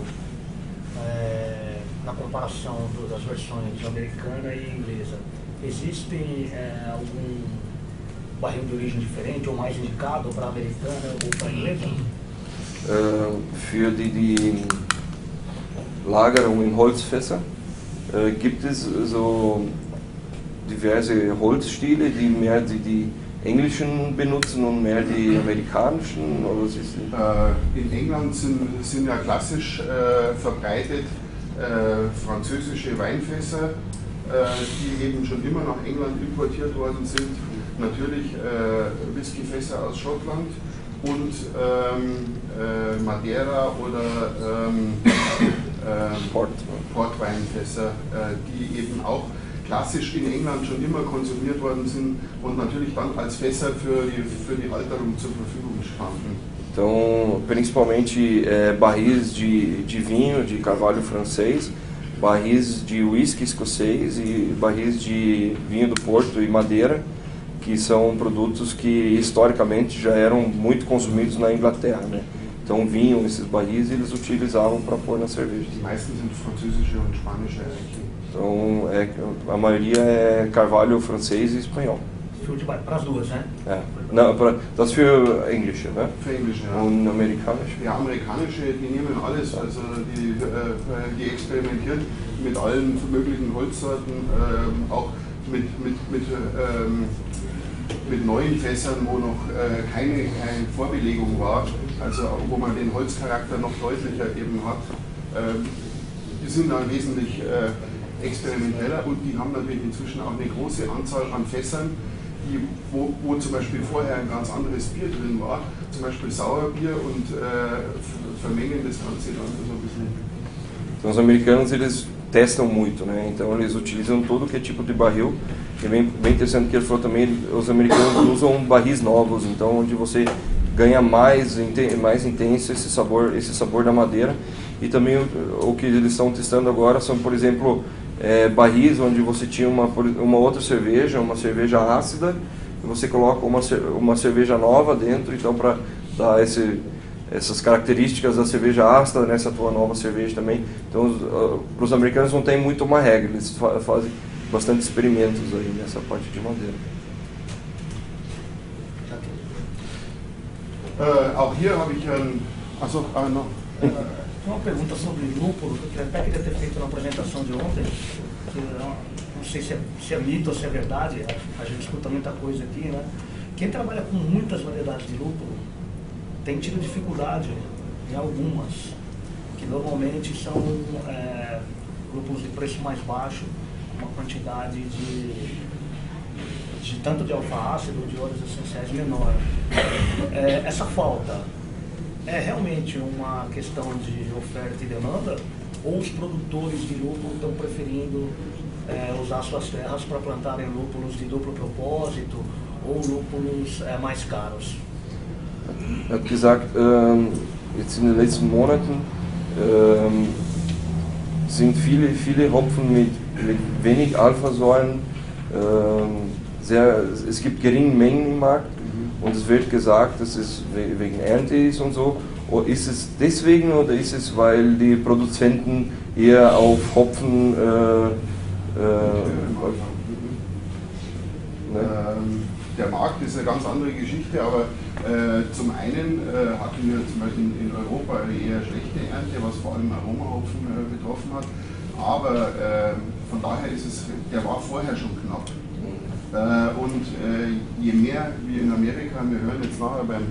na comparação das versões americana e inglesa, existe algum barril de origem diferente ou mais indicado para a americana ou para a inglesa? Für die Lagerung in Holzfässer gibt es so diverse Holzstile, die mehr die englischen benutzen und mehr die amerikanischen? Oder in England sind ja klassisch verbreitet französische Weinfässer, die eben schon immer nach England importiert worden sind. Natürlich Whiskyfässer aus Schottland und Madeira oder Portweinfässer, die eben auch klassisch in England schon immer konsumiert worden sind und natürlich dann als Fässer für die Alterung zur Verfügung standen. Então, principalmente barris de vinho, de carvalho francês, barris de whisky escocês e barris de vinho do Porto e Madeira, que são produtos que historicamente já eram muito consumidos na Inglaterra, né? Então vinham esses barris e eles utilizavam para pôr na cerveja. Die meisten sind französische und spanische. Então a maioria é carvalho francês e espanhol. Para as duas, né? Não, das für Englische, ne? Für Englische, ja. Und amerikanische? Ja, amerikanische, die nehmen alles, also die experimentieren mit allen möglichen Holzsorten, auch mit neuen Fässern, wo noch keine Vorbelegung war, also wo man den Holzcharakter noch deutlicher eben hat. Die sind dann wesentlich experimenteller und die haben natürlich inzwischen auch eine große Anzahl an Fässern, wo zum Beispiel vorher ein ganz anderes Bier drin war, zum Beispiel Sauerbier, und vermengen das Ganze dann so ein bisschen. Então os americanos eles testam muito, né? Então eles utilizam todo que é tipo de barril. E é bem interessante que ele falou também, os americanos usam barris novos, então onde você ganha mais intenso esse sabor da madeira. E também o que eles estão testando agora são, por exemplo, barris onde você tinha uma outra cerveja, uma cerveja ácida, e você coloca uma cerveja nova dentro, então para dar essas características da cerveja ácida nessa tua nova cerveja também. Então para os americanos não tem muito uma regra, eles fazem bastante experimentos aí nessa parte de madeira. Auch hier habe ich noch. Uma pergunta sobre lúpulo, que eu até queria ter feito na apresentação de ontem, que não sei se é mito ou se é verdade, a gente escuta muita coisa aqui, né? Quem trabalha com muitas variedades de lúpulo tem tido dificuldade em algumas, que normalmente são lúpulos de preço mais baixo, uma quantidade de tanto de alfa-ácido ou de óleos essenciais menor. Essa falta é realmente uma questão de oferta e demanda, ou os produtores de lúpulo estão preferindo usar suas terras para plantarem lúpulos de duplo propósito ou lúpulos mais caros? Er hat gesagt, jetzt in den letzten Monaten sind viele Hopfen mit wenig Alphasäuren, es gibt geringe Mengen im Markt und es wird gesagt, dass es wegen Ernte ist und so. Ist es deswegen oder ist es, weil die Produzenten eher auf Hopfen der Markt ist eine ganz andere Geschichte, aber zum einen hatten wir zum Beispiel in Europa eine eher schlechte Ernte, was vor allem Aromahopfen betroffen hat, aber von daher ist es, der war vorher schon knapp. Und je mehr wie in Amerika, wir hören jetzt nachher beim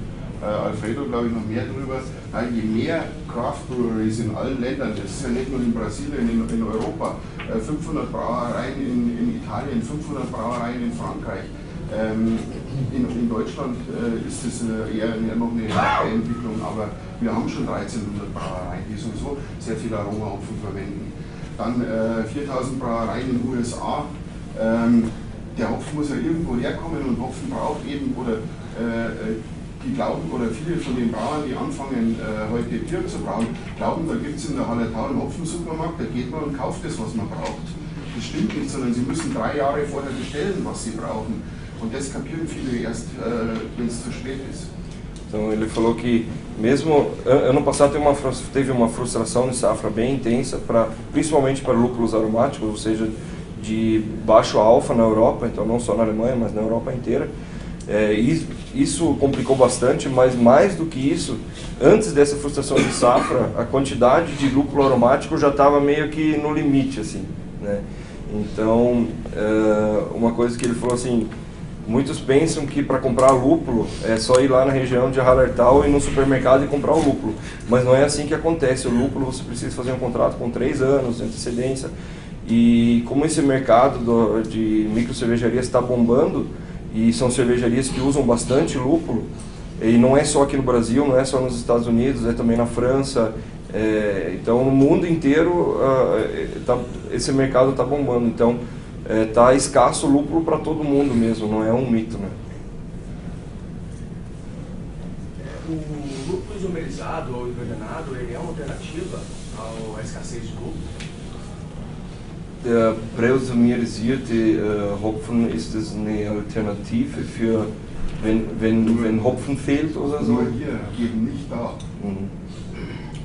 Alfredo, glaube ich, noch mehr drüber, je mehr Craft Breweries in allen Ländern, das ist ja nicht nur in Brasilien, in Europa, 500 Brauereien in Italien, 500 Brauereien in Frankreich. In Deutschland ist es eher noch eine Entwicklung, aber wir haben schon 1300 Brauereien, die sowieso sehr viel Aromahopfen verwenden. Dann 4000 Brauereien in den USA. Der Hopfen muss ja irgendwo herkommen und Hopfen braucht eben, oder die glauben, oder viele von den Brauern, die anfangen heute Bier zu brauen, glauben, da gibt es in der Hallertau einen Hopfensupermarkt, da geht man und kauft das, was man braucht. Das stimmt nicht, sondern sie müssen 3 Jahre vorher bestellen, was sie brauchen. Und das kapieren viele erst, wenn es zu spät ist. Então ele falou que mesmo ano passado teve uma frustração de safra bem intensa, principalmente para lúpulos aromáticos, ou seja, de baixo alfa na Europa, então não só na Alemanha, mas na Europa inteira. Isso complicou bastante, mas mais do que isso, antes dessa frustração de safra, a quantidade de lúpulo aromático já estava meio que no limite, assim, né? Então, uma coisa que ele falou assim, muitos pensam que para comprar lúpulo é só ir lá na região de Hallertau e no supermercado e comprar o lúpulo, mas não é assim que acontece. O lúpulo você precisa fazer um contrato com 3 anos de antecedência, e como esse mercado de micro cervejarias está bombando, e são cervejarias que usam bastante lúpulo, e não é só aqui no Brasil, não é só nos Estados Unidos, é também na França, então no mundo inteiro esse mercado está bombando, então está escasso lúpulo para todo mundo mesmo, não é um mito, né? O lúpulo isomerizado ou envenenado, ele é uma alternativa à escassez de lúpulo? Der präisomerisierte Hopfen, ist es eine Alternative für, wenn Hopfen fehlt oder so? Nur hier, eben nicht da.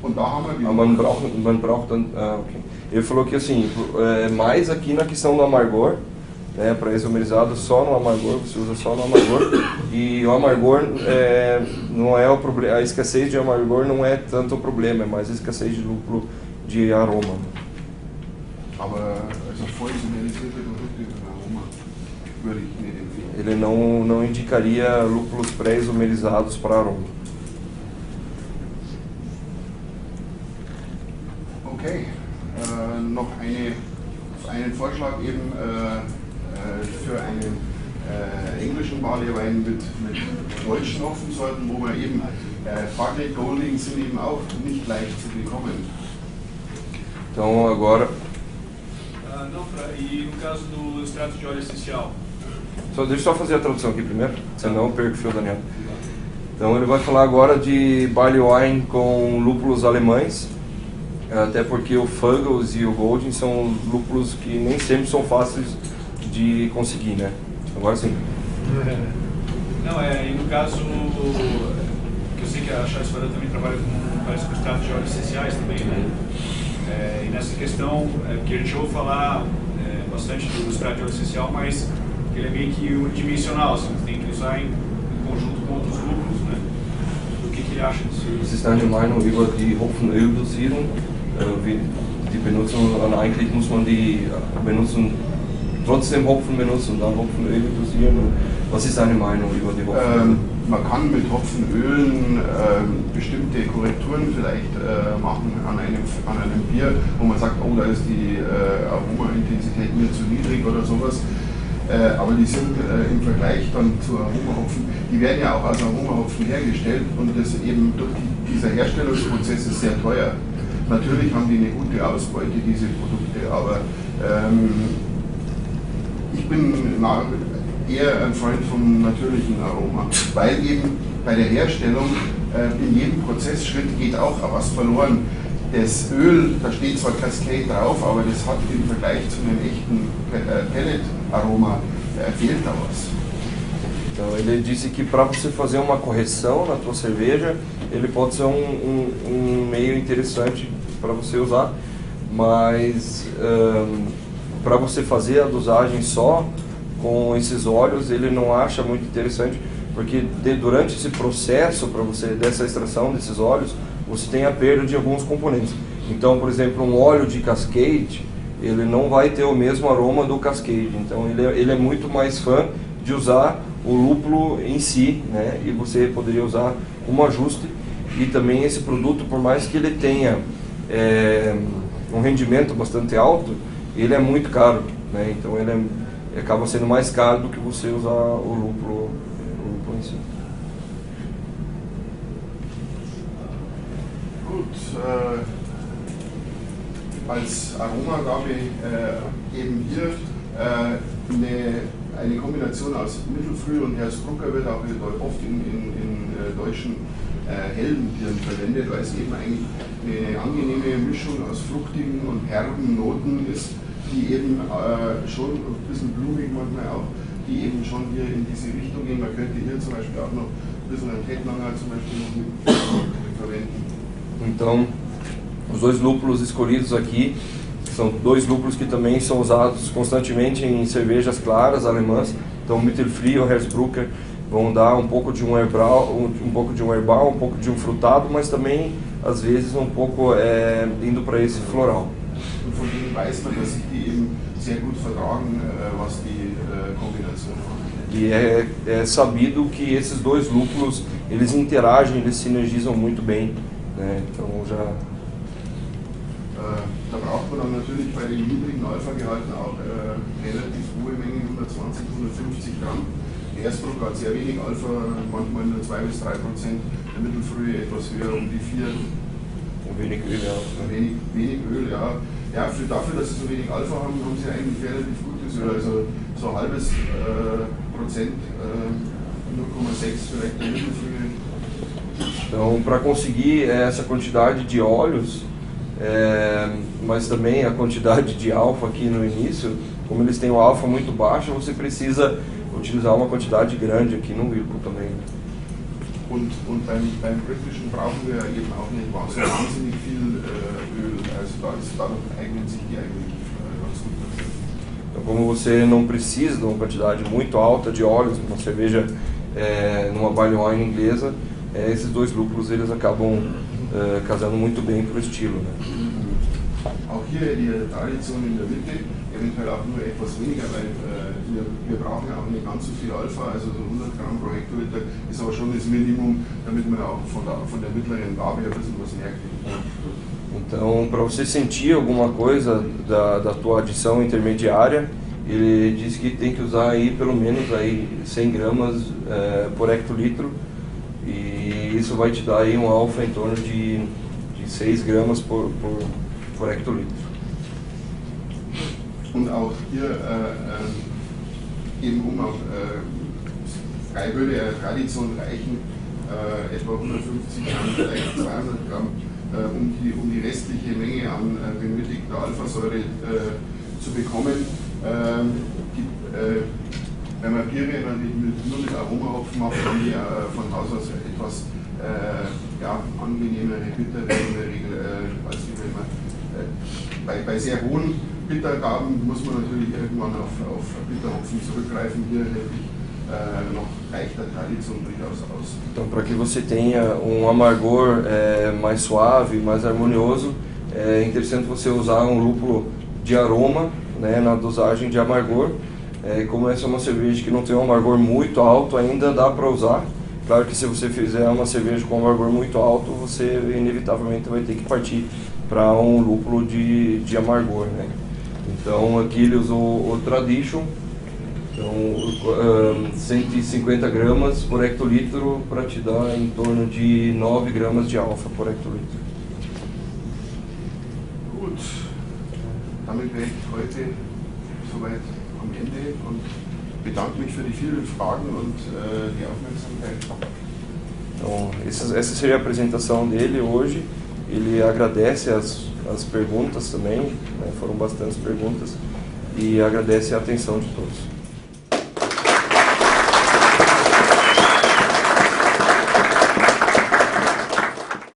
Und da haben wir man braucht dann, okay. Ele falou que assim, mais aqui na questão do amargor, né, pré-isomerizado só no amargor, você usa só no amargor, e o amargor não é o problema, a escassez de amargor não é tanto o problema, é mais a escassez de lúpulo de aroma. Aber also voll-isomerisierte Produkte für Aroma würde ich nicht empfehlen. Ele não indicaria lúpulos pré-isomerizados para aroma. Okay, noch einen Vorschlag eben für einen englischen Barleywein mit deutschen Hopfensorten, wo wir eben Barley Golding sind eben auch nicht leicht zu bekommen. Então agora... e no caso do extrato de óleo essencial? Deixa eu só fazer a tradução aqui primeiro, senão eu perco o fio, Daniel. Então ele vai falar agora de barley wine com lúpulos alemães, até porque o Fuggles e o Golding são lúpulos que nem sempre são fáceis de conseguir, né? Agora sim. Não, e no caso, que eu sei que a Charles Faran também trabalha com extrato de óleos essenciais também, né? E nessa questão, que a gente ouve falar bastante do extrato de óleo essencial, mas ele é meio que unidimensional, assim, você tem que usar em conjunto com outros lúpulos, né? O que ele acha disso? Es ist eine Meinung über die Hopfenöldosierung. Die benutzen, eigentlich muss man die benutzen, trotzdem Hopfen benutzen und dann Hopfenöl dosieren. Was ist deine Meinung über die Hopfenöl? Man kann mit Hopfenölen bestimmte Korrekturen vielleicht machen an einem Bier, wo man sagt, oh, da ist die Aromaintensität mir zu niedrig oder sowas. Aber die sind im Vergleich dann zu Aromahopfen, die werden ja auch als Aromahopfen hergestellt und das eben durch dieser Herstellungsprozess ist sehr teuer. Natürlich haben die eine gute Ausbeute, diese Produkte, aber eher ein Freund vom natürlichen Aroma, weil eben bei der Herstellung in jedem Prozessschritt geht auch was verloren. Das Öl, da steht zwar Cascade drauf, aber das hat im Vergleich zu einem echten Pellet-Aroma, fehlt da was. Então ele disse que para você fazer uma correção na tua cerveja, ele pode ser um meio interessante para você usar, mas para você fazer a dosagem só com esses óleos, ele não acha muito interessante, porque durante esse processo para você dessa extração desses óleos, você tem a perda de alguns componentes. Então, por exemplo, um óleo de Cascade, ele não vai ter o mesmo aroma do Cascade. Então, ele é muito mais fã de usar o lúpulo em si, né? E você poderia usar como ajuste. E também esse produto, por mais que ele tenha um rendimento bastante alto, ele é muito caro, né? Então, ele acaba sendo mais caro do que você usar o lúpulo em si. Gut, als Aromagabe eben hier eine Kombination aus Mittelfrüh und Hersbrucker wird auch oft in deutschen hellen Bieren verwendet, weil es eben eigentlich eine angenehme Mischung aus fruchtigen und herben Noten ist, die eben schon ein bisschen blumig manchmal auch, die eben schon hier in diese Richtung gehen. Man könnte hier zum Beispiel auch noch ein bisschen einen Tettlanger zum Beispiel noch mit verwenden. Então, os dois lúpulos escolhidos aqui são dois lúpulos que também são usados constantemente em cervejas claras alemãs. Então, o Mittelfrüh e o Hersbrucker vão dar um pouco de um herbal, um pouco de um frutado, mas também às vezes um pouco indo para esse floral. Und von denen weiß man, dass sich die eben sehr gut vertragen, was die Kombination angeht. E é sabido que esses dois lúpulos, eles interagem, eles sinergizam muito bem, né? Então já... Da braucht man dann natürlich bei den niedrigen Alpha-Gehalten auch relativ hohe Mengen, 120, 150 Gramm. Der Hersbrucker hat sehr wenig Alpha, manchmal nur 2 bis 3%, der Mittelfrühe etwas höher, um die 4. Wenig Öl, ja. Wenig Öl, ja. Ja, dafür, dass sie so wenig Alpha haben, haben sie eigentlich relativ gutes Öl. Also so ein halbes Prozent, 0,6 vielleicht der Mittelfrühe. Então, para conseguir essa quantidade de óleos, mas também a quantidade de alfa aqui no início, como eles têm o alfa muito baixo, você precisa utilizar uma quantidade grande aqui no Whirlpool também. Und beim Britischen brauchen wir eben auch nicht so wahnsinnig viel Öl, also dadurch eignen sich die eigentlich ganz gut dazu. Então, como você não precisa de uma quantidade muito alta de óleos, uma cerveja numa barley wine inglesa, esses dois lúpulos eles acabam casando muito bem para o estilo, né? Auch hier die Tradition in der Mitte, eventuell auch nur etwas weniger, weil wir brauchen auch nicht ganz so viel Alpha, also so 100 Gramm pro Hektoliter ist aber schon das Minimum, damit man auch von der mittleren Gabe ein bisschen was merkt. Então, para você sentir alguma coisa da tua adição intermediária, ele diz que tem que usar aí pelo menos aí 100 gramas por hectolitro, e isso vai te dar aí um alfa em torno de 6 gramas por hectolitro. Und auch hier eben auch Freiböde der Tradition reichen, etwa 150 Gramm, vielleicht 200 Gramm, um die restliche Menge an benötigter Alphasäure zu bekommen. Wenn man Biere natürlich nur mit Aromahopfen macht, haben die von Haus aus etwas angenehmere Bittere in der Regel, als wenn man bei sehr hohen Bittergaben muss man natürlich irgendwann auf Bitterhopfen zurückgreifen. Hier hätte ich noch reicht a Tradition durchaus aus. Então, para que você tenha um amargor mais suave, mais harmonioso, é interessante você usar um lúpulo de aroma, né, na dosagem de amargor. Como essa é uma cerveja que não tem um amargor muito alto, ainda dá para usar. Claro que se você fizer uma cerveja com um amargor muito alto, você inevitavelmente vai ter que partir para um lúpulo de amargor, né? Então aqui ele usou o Tradition, então 150 gramas por hectolitro para te dar em torno de 9 gramas de alfa por hectolitro. Gut, damit wäre ich heute soweit am Ende und bedanke mich für die vielen Fragen und die Aufmerksamkeit. Então, essa seria a apresentação dele hoje. Ele agradece as perguntas também, né? Foram bastantes perguntas, e agradece a atenção de todos.